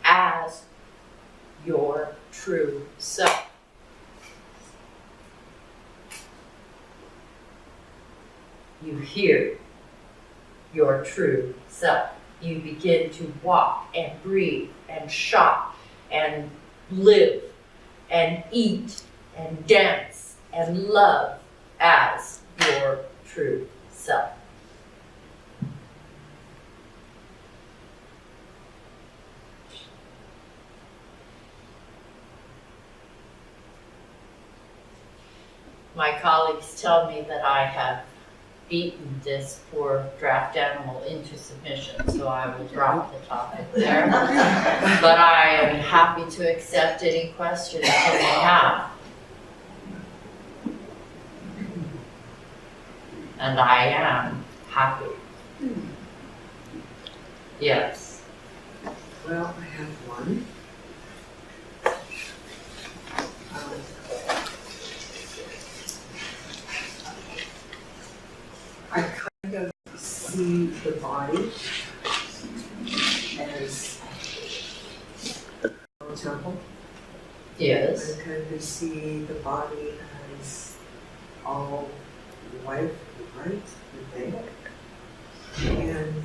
as your true self, you hear your true self. You begin to walk and breathe and shop and live and eat and dance and love as your true self. My colleagues tell me that I have beaten this poor draft animal into submission, so I will drop the topic there. But I am happy to accept any questions you may have. And I am happy. Yes. Well, I have one. I kind of see the body as a temple. Yes. I kind of see the body as all your wife, your right, your thing. And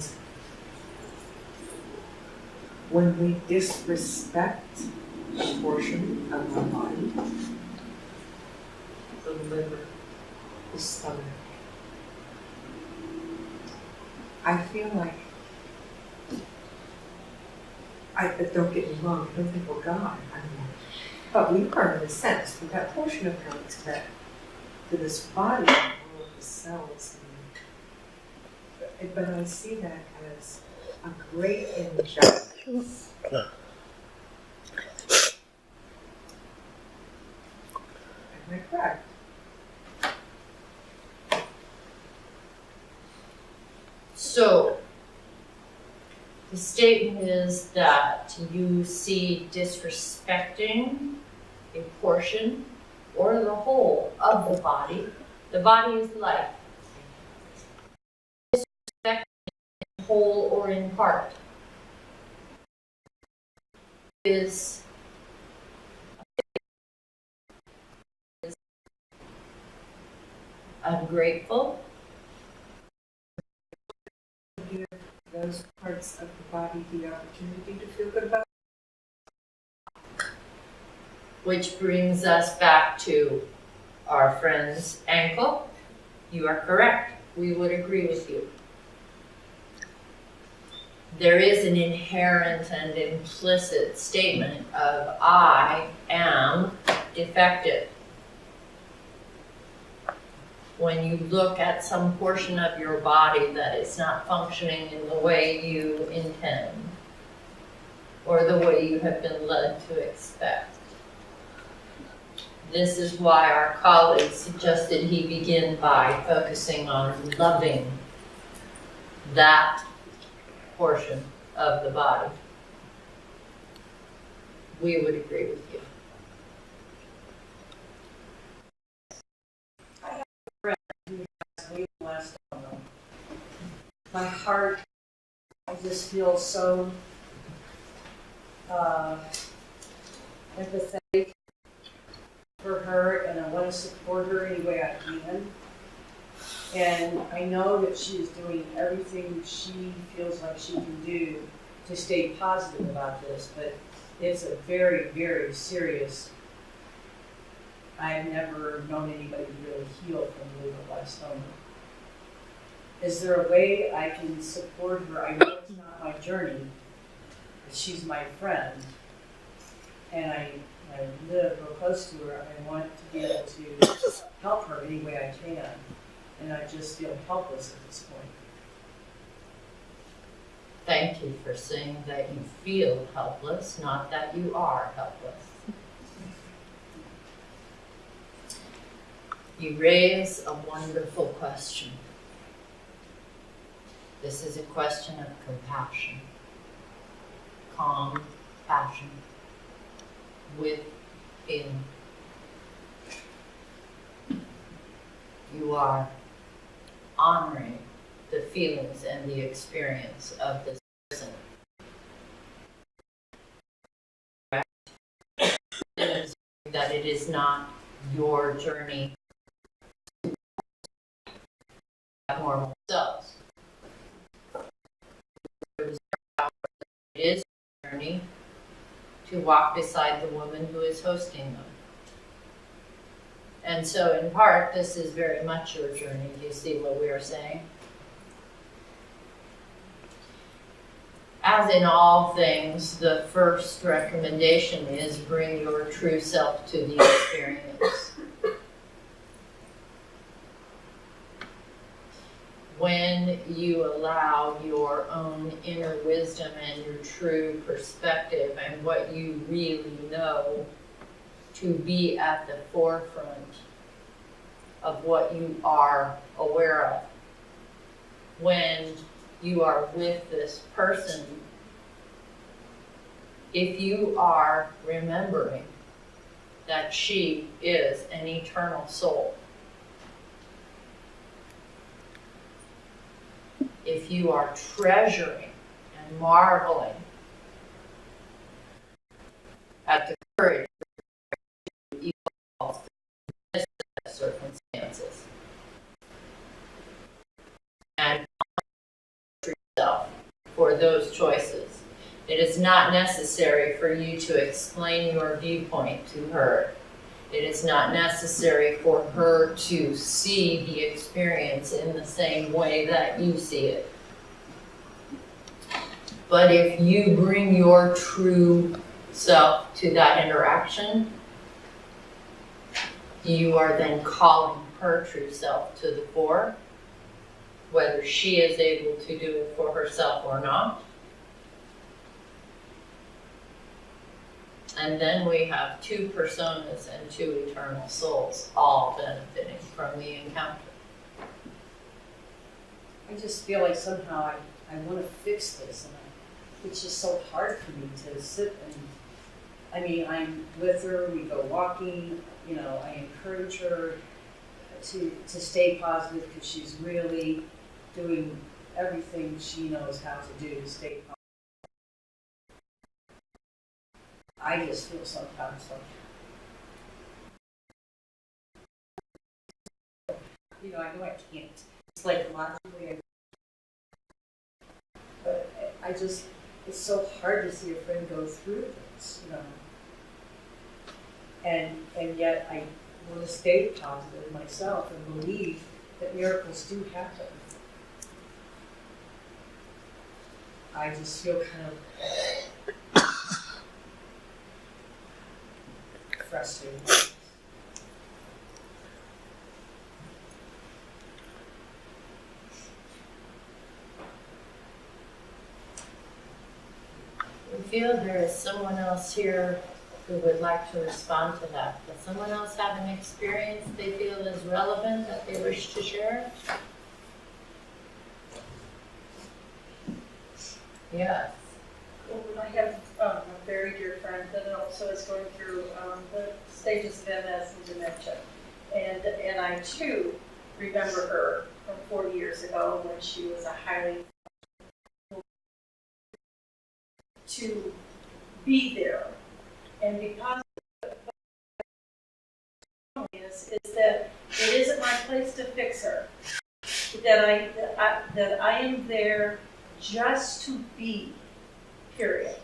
when we disrespect a portion of our body, the liver, the stomach, I feel like, but don't get me wrong, I don't think we're God, I mean, but we are in a sense, with that portion of God to that, to this body, and all of the cells. But I see that as a great injustice. Am I correct? So, the statement is that you see disrespecting a portion or the whole of the body. The body is life. Disrespecting in whole or in part is ungrateful. Give those parts of the body the opportunity to feel good about. Which brings us back to our friend's ankle. You are correct. We would agree with you. There is an inherent and implicit statement of I am defective. When you look at some portion of your body that is not functioning in the way you intend, or the way you have been led to expect. This is why our colleague suggested he begin by focusing on loving that portion of the body. We would agree with you. My heart, I just feel so empathetic for her, and I want to support her any way I can. And I know that she is doing everything she feels like she can do to stay positive about this, but it's a very, very serious. I've never known anybody to really heal from glioblastoma. Is there a way I can support her? I know it's not my journey, but she's my friend, and I live real close to her. I want to be able to help her any way I can, and I just feel helpless at this point. Thank you for saying that you feel helpless, not that you are helpless. You raise a wonderful question. This is a question of compassion, calm passion, within. You are honoring the feelings and the experience of this person. That it is not your journey to have normal selves. It is your journey to walk beside the woman who is hosting them. And so in part, this is very much your journey. Do you see what we are saying? As in all things, the first recommendation is bring your true self to the experience. When you allow your own inner wisdom and your true perspective and what you really know to be at the forefront of what you are aware of, when you are with this person, if you are remembering that she is an eternal soul, if you are treasuring and marveling at the courage to evolve through this set of circumstances, for those choices. It is not necessary for you to explain your viewpoint to her. It is not necessary for her to see the experience in the same way that you see it. But if you bring your true self to that interaction, you are then calling her true self to the fore, whether she is able to do it for herself or not. And then we have two personas and two eternal souls, all benefiting from the encounter. I just feel like somehow I want to fix this, and it's just so hard for me to sit and, I mean, I'm with her, we go walking, you know, I encourage her to stay positive because she's really doing everything she knows how to do to stay positive. I just feel sometimes like, you know, I know I can't. It's like logically, but I just, it's so hard to see a friend go through this, you know. And yet I want to stay positive myself and believe that miracles do happen. I just feel kind of frustrated. We feel there is someone else here who would like to respond to that. Does someone else have an experience they feel is relevant that they wish to share? Yes. Well, I have a very dear friend that also is going through the stages of MS and dementia. And I too remember her from 40 years ago when she was a highly to be there and be positive. Is that it isn't my place to fix her. That I am there just to be, period.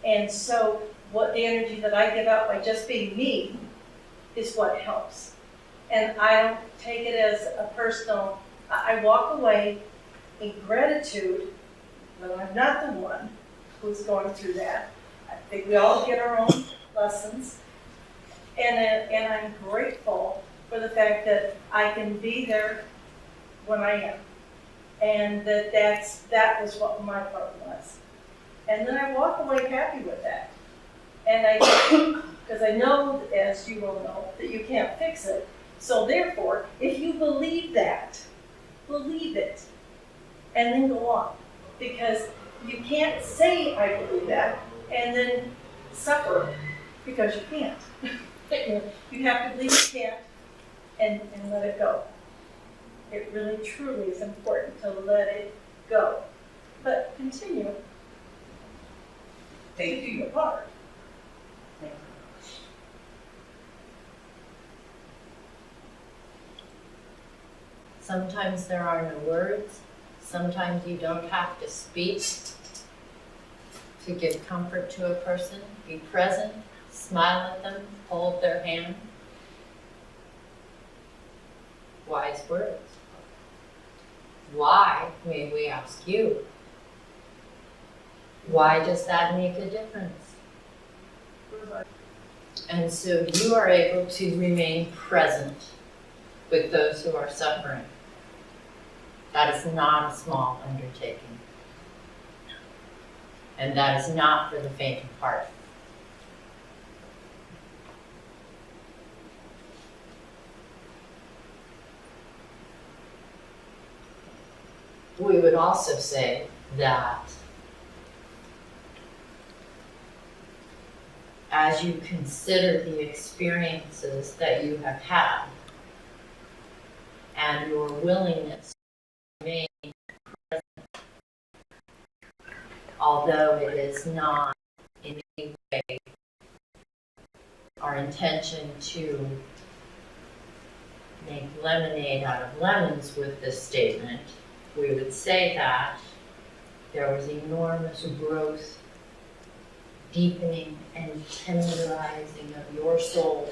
And so what the energy that I give out by just being me is what helps. And I don't take it as a personal, I walk away in gratitude that I'm not the one who's going through that. I think we all get our own lessons. And I'm grateful for the fact that I can be there when I am. And that was what my part was. And then I walk away happy with that. And because I know, as you all know, that you can't fix it. So therefore, if you believe that, believe it, and then go on. Because you can't say I believe that and then suffer because you can't. You have to believe you can't and let it go. It really, truly is important to let it go. But continue to do your part. Sometimes there are no words. Sometimes you don't have to speak to give comfort to a person. Be present, smile at them, hold their hand. Wise words. Why, may we ask you? Why does that make a difference? And so you are able to remain present with those who are suffering. That is not a small undertaking. And that is not for the faint of heart. We would also say that as you consider the experiences that you have had and your willingness to remain present, although it is not in any way our intention to make lemonade out of lemons with this statement, we would say that There was enormous growth, deepening, and tenderizing of your soul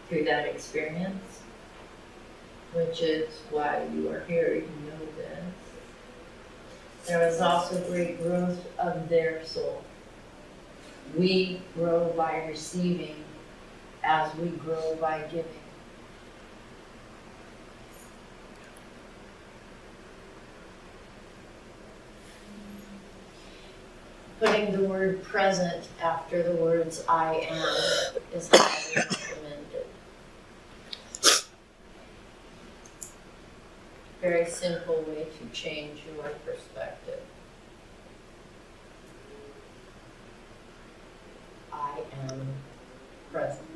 through that experience, which is why you are here, you know this. There was also great growth of their soul. We grow by receiving as we grow by giving. Putting the word present after the words I am is highly recommended. Very simple way to change your perspective. I am present.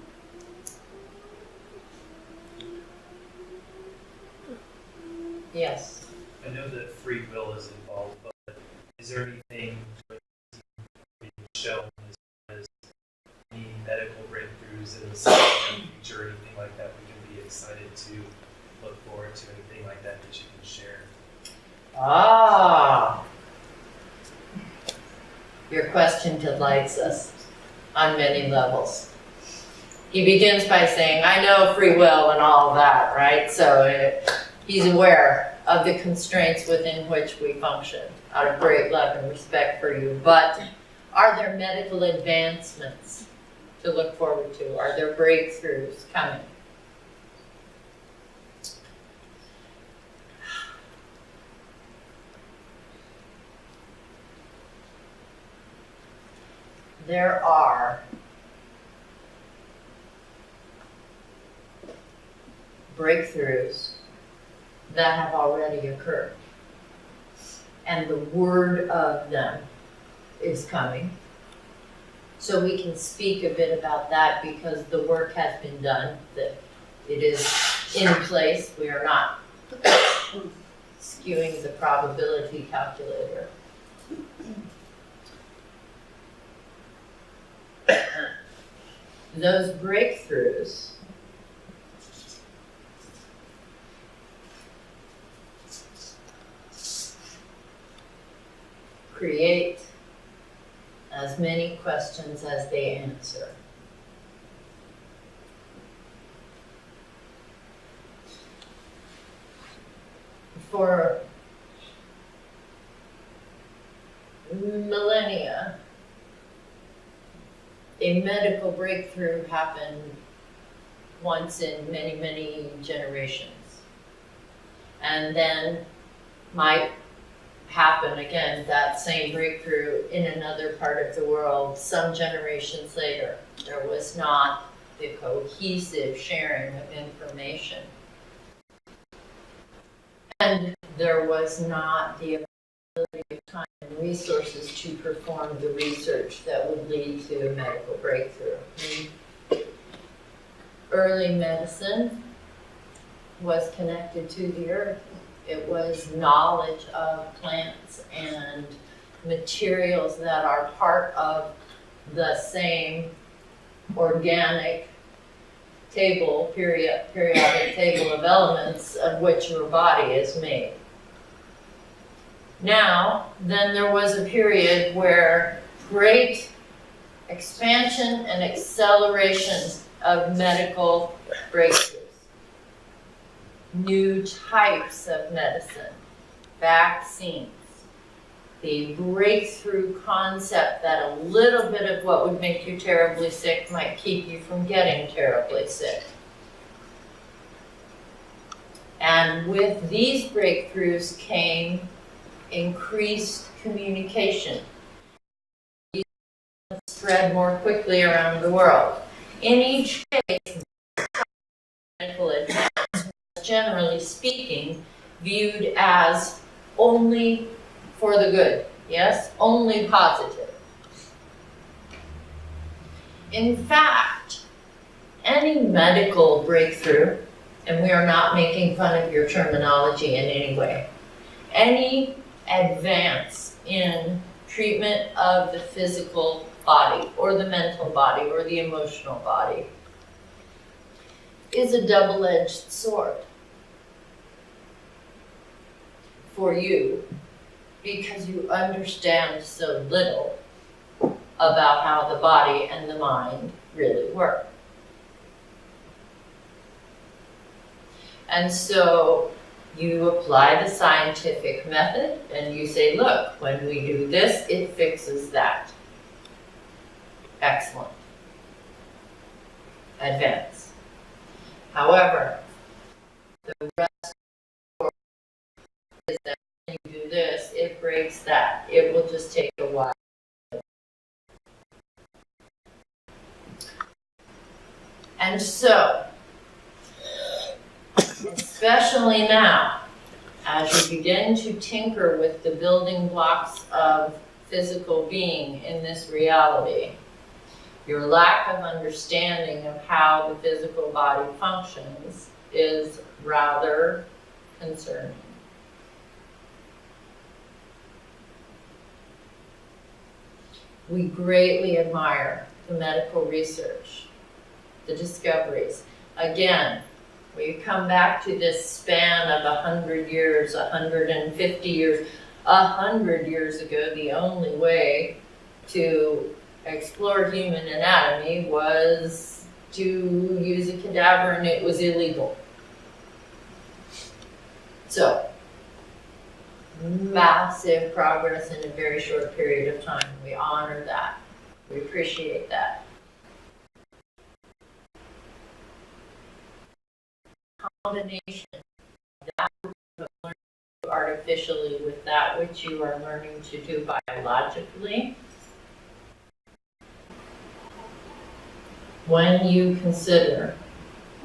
Yes. I know that free will is involved, but is there anything being shown as far as any medical breakthroughs in the future or anything like that we can be excited to look forward to, anything like that that you can share? Ah, your question delights us on many levels. He begins by saying, I know free will and all of that, right? So he's aware of the constraints within which we function, out of great love and respect for you. But are there medical advancements to look forward to? Are there breakthroughs coming? There are breakthroughs that have already occurred, and the word of them is coming. So we can speak a bit about that because the work has been done, that it is in place. We are not skewing the probability calculator. Those breakthroughs create as many questions as they answer. For millennia, a medical breakthrough happened once in many, many generations. And then might happen again, that same breakthrough in another part of the world some generations later. There was not the cohesive sharing of information. And there was not the ability of time and resources to perform the research that would lead to a medical breakthrough. Early medicine was connected to the earth. It was knowledge of plants and materials that are part of the same organic table, periodic table of elements of which your body is made. Now, then there was a period where great expansion and acceleration of medical breakthroughs. New types of medicine, vaccines, the breakthrough concept that a little bit of what would make you terribly sick might keep you from getting terribly sick. And with these breakthroughs came increased communication. These spread more quickly around the world. In each case, medical advance, generally speaking, viewed as only for the good, yes? Only positive. In fact, any medical breakthrough, and we are not making fun of your terminology in any way, any advance in treatment of the physical body, or the mental body, or the emotional body, is a double-edged sword for you because you understand so little about how the body and the mind really work. And so you apply the scientific method and you say, look, when we do this, it fixes that. Excellent. Advance. However, the rest is that when you do this, it breaks that. It will just take a while. And so, especially now, as you begin to tinker with the building blocks of physical being in this reality, your lack of understanding of how the physical body functions is rather concerning. We greatly admire the medical research, the discoveries. Again, we come back to this span of 100 years, 150 years. 100 years ago, the only way to explore human anatomy was to use a cadaver, and it was illegal. So, massive progress in a very short period of time. We honor that. We appreciate that. Combination of that which you have learned to do artificially with that which you are learning to do biologically. When you consider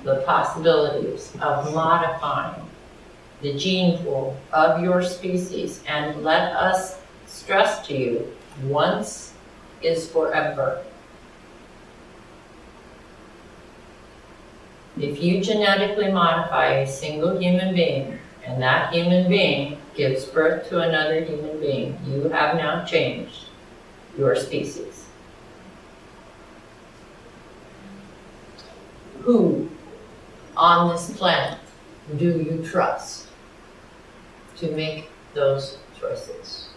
the possibilities of modifying the gene pool of your species, and let us stress to you, once is forever. If you genetically modify a single human being, and that human being gives birth to another human being, you have now changed your species. Who on this planet do you trust to make those choices?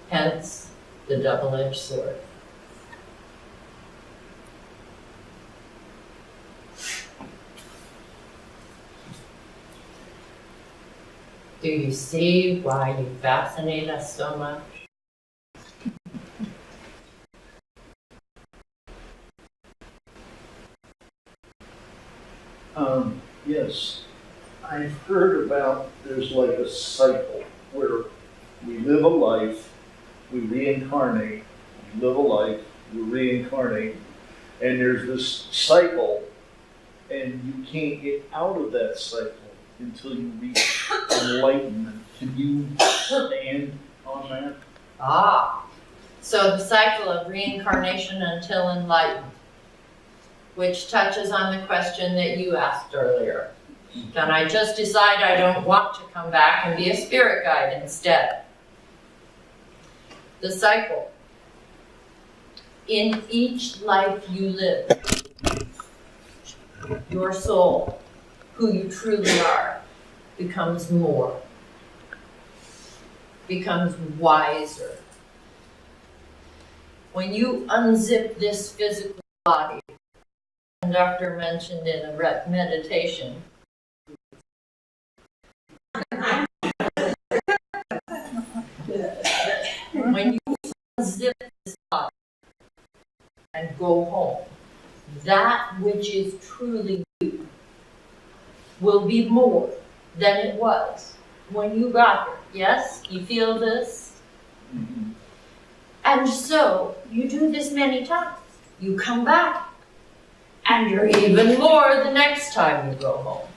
Hence, the double-edged sword. Do you see why you fascinate us so much? Yes, I've heard about there's like a cycle where we live a life, we reincarnate, we live a life, we reincarnate, and there's this cycle, and you can't get out of that cycle until you reach enlightenment. Can you stand on that? Ah, so the cycle of reincarnation until enlightenment, which touches on the question that you asked earlier. Can I just decide I don't want to come back and be a spirit guide instead? The cycle. In each life you live, your soul, who you truly are, becomes more, becomes wiser. When you unzip this physical body, the conductor mentioned in a meditation, when you unzip this body and go home, that which is truly you will be more than it was when you got here. Yes? You feel this? Mm-hmm. And so, you do this many times. You come back, and you're even more the next time you go home.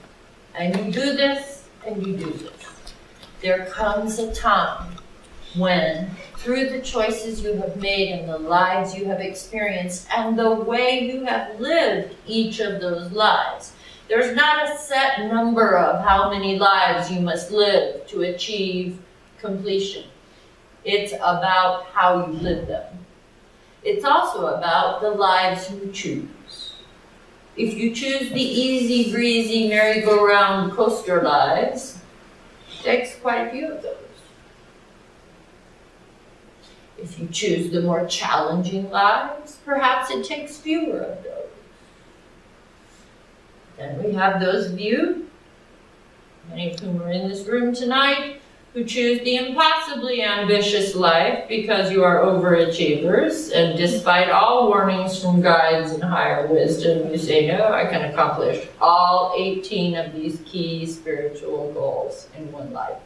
And you do this, and you do this. There comes a time when, through the choices you have made and the lives you have experienced and the way you have lived each of those lives, there's not a set number of how many lives you must live to achieve completion. It's about how you live them. It's also about the lives you choose. If you choose the easy breezy merry-go-round coaster lives, it takes quite a few of those. If you choose the more challenging lives, perhaps it takes fewer of those. Then we have those of you, many of whom are in this room tonight, who choose the impossibly ambitious life because you are overachievers, and despite all warnings from guides and higher wisdom, you say, no, I can accomplish all 18 of these key spiritual goals in one life.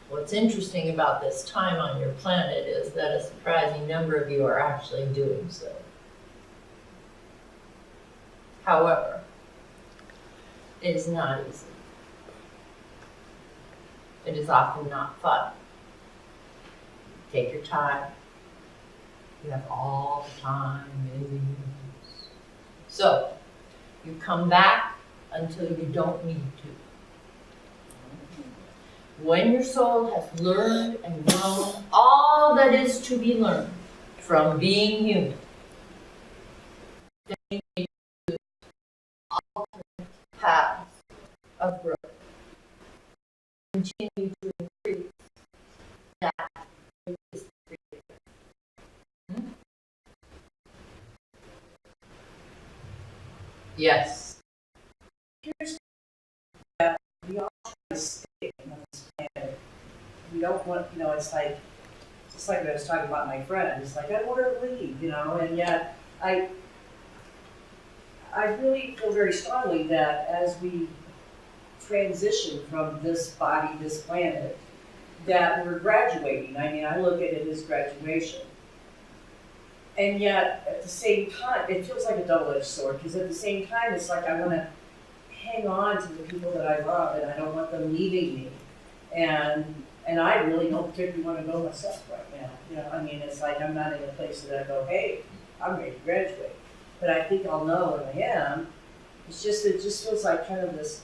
What's interesting about this time on your planet is that a surprising number of you are actually doing so. However, it is not easy. It is often not fun. Take your time. You have all the time in the universe. So, you come back until you don't need to. When your soul has learned and known all that is to be learned from being human, then you may choose alternate paths of growth. Continue to increase that which is created. Yes. Here's that we all try to stay on this planet. We don't want, it's like, just like I was talking about my friend, it's like, I want her to leave, and yet I really feel very strongly that as we transition from this body, this planet, that we're graduating. I mean, I look at it as graduation. And yet, at the same time, it feels like a double-edged sword, because at the same time, it's like I want to hang on to the people that I love, and I don't want them leaving me. And I really don't particularly want to go myself right now. I mean, it's like I'm not in a place that I go, hey, I'm ready to graduate. But I think I'll know when I am. It just feels like kind of this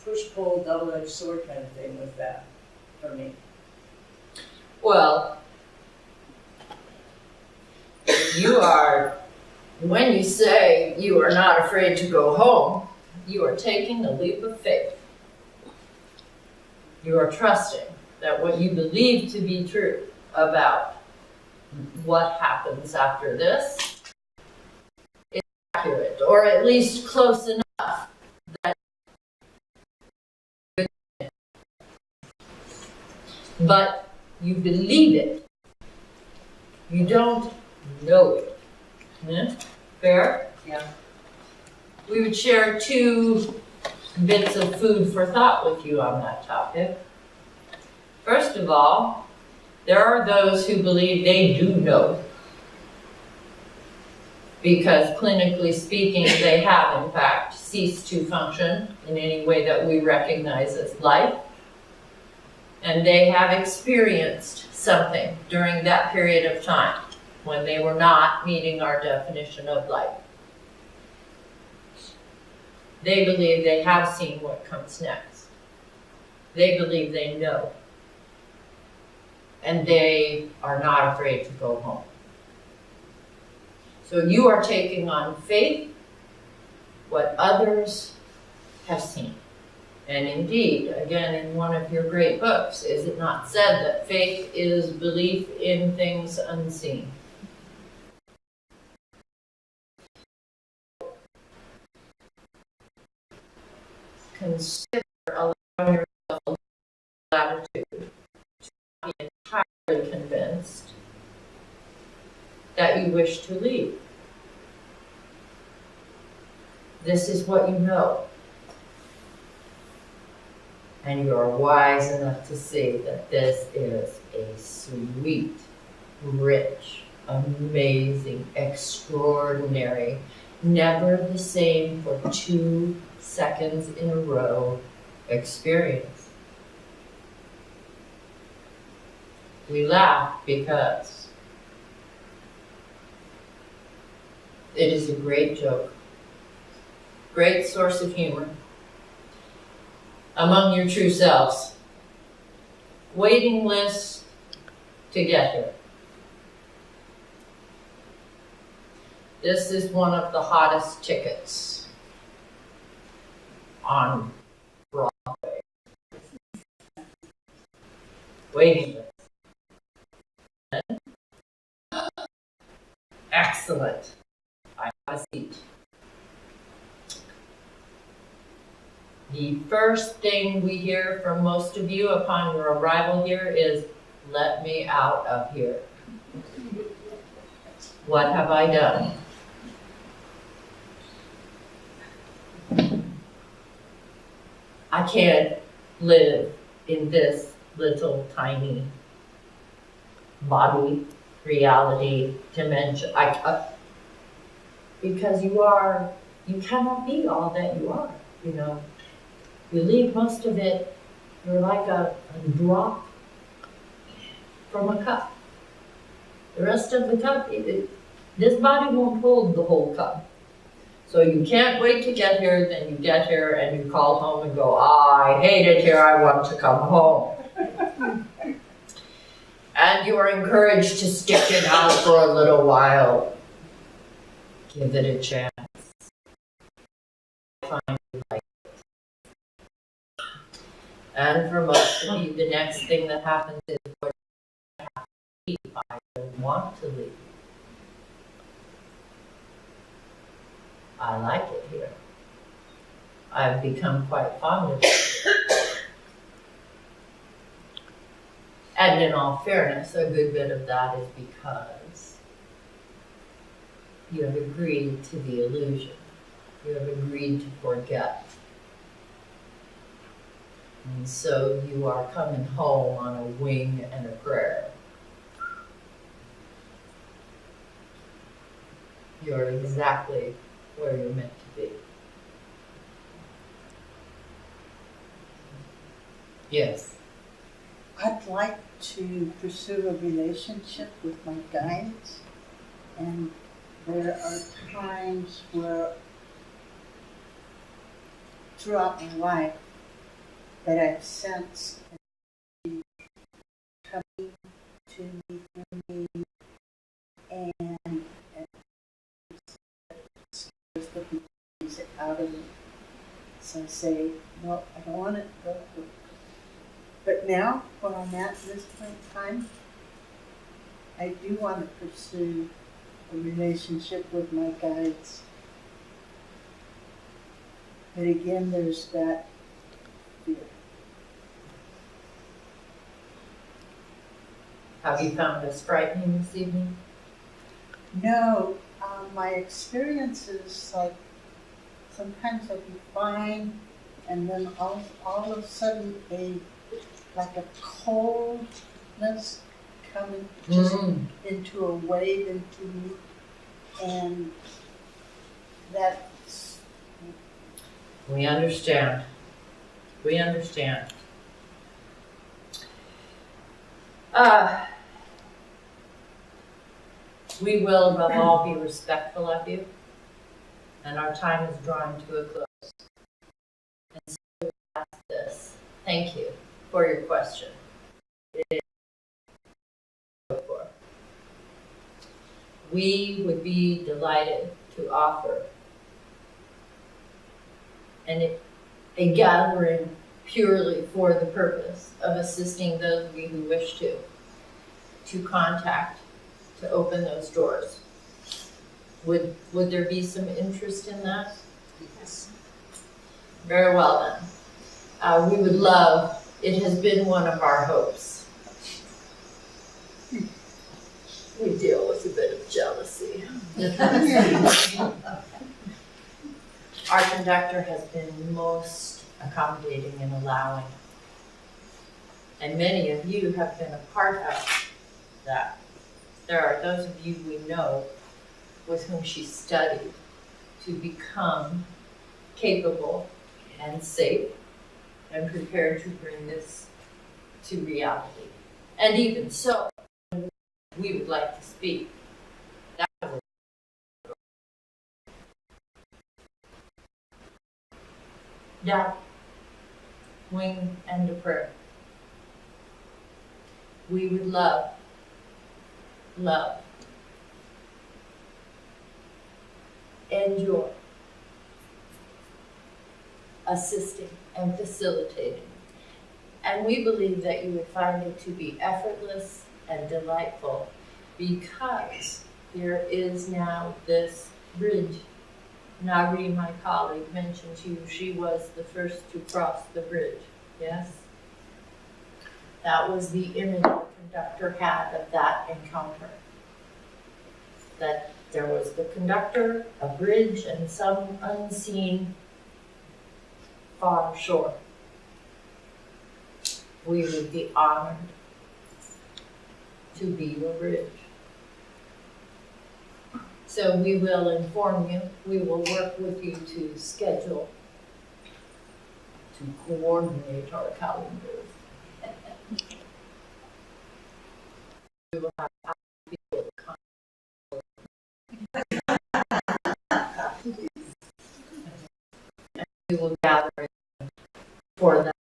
push-pull, double-edged sword kind of thing with that for me. Well, you are, when you say you are not afraid to go home, you are taking a leap of faith. You are trusting that what you believe to be true about what happens after this is accurate, or at least close enough that. But you believe it. You don't know it. Yeah? Fair? Yeah. We would share 2 bits of food for thought with you on that topic. First of all, there are those who believe they do know, because clinically speaking, they have in fact ceased to function in any way that we recognize as life, and they have experienced something during that period of time when they were not meeting our definition of life. They believe they have seen what comes next. They believe they know. And they are not afraid to go home. So you are taking on faith what others have seen. And indeed, again, in one of your great books, is it not said that faith is belief in things unseen? Consider allowing yourself latitude to be entirely convinced that you wish to leave. This is what you know. And you are wise enough to see that this is a sweet, rich, amazing, extraordinary, never the same for 2 seconds in a row experience. We laugh because it is a great joke, great source of humor among your true selves. Waiting lists to get here. This is one of the hottest tickets on Broadway. Waiting list. Excellent. I have a seat. The first thing we hear from most of you upon your arrival here is, "Let me out of here." What have I done? I can't live in this little tiny body, reality, dimension. Because you cannot be all that you are, you know. You leave most of it, you're like a drop from a cup. The rest of the cup, this body won't hold the whole cup. So you can't wait to get here, then you get here and you call home and go, I hate it here, I want to come home. And you are encouraged to stick it out for a little while. Give it a chance. Find you like it. And for most of you, the next thing that happens is, what I have to leave. I don't want to leave. I like it here. I've become quite fond of it. And in all fairness, a good bit of that is because you have agreed to the illusion. You have agreed to forget. And so you are coming home on a wing and a prayer. You're exactly where you're meant to be. Yes. I'd like to pursue a relationship with my guides, and there are times where throughout my life that I've sensed coming to me through me, and scares the bees out of me. So I say, no, I don't want it. Go. But now, where I'm at this point in time, I do want to pursue a relationship with my guides. But again, there's that fear. Have you found us frightening this evening? No, my experience is like sometimes I'll be fine, and then all of a sudden like a coldness coming just into a wave into me, and that's. We understand. We understand. We will above all be respectful of you, and our time is drawing to a close. And so we ask this. Thank you for your question. It is for. We would be delighted to offer a gathering purely for the purpose of assisting those of you who wish to contact, to open those doors. Would there be some interest in that? Yes. Very well then. We would love, it has been one of our hopes. We deal with a bit of jealousy. Our conductor has been most accommodating and allowing. And many of you have been a part of that. There are those of you we know with whom she studied to become capable and safe and prepared to bring this to reality. And even so, we would like to speak. That was doubt, wing, and a prayer. We would love love, and joy, assisting and facilitating. And we believe that you would find it to be effortless and delightful because there is now this bridge. Nari, my colleague, mentioned to you she was the first to cross the bridge, yes? That was the image the conductor had of that encounter. That there was the conductor, a bridge, and some unseen far shore. We would be honored to be your bridge. So we will inform you, we will work with you to schedule, to coordinate our calendars. We will have people come. And we will gather for that.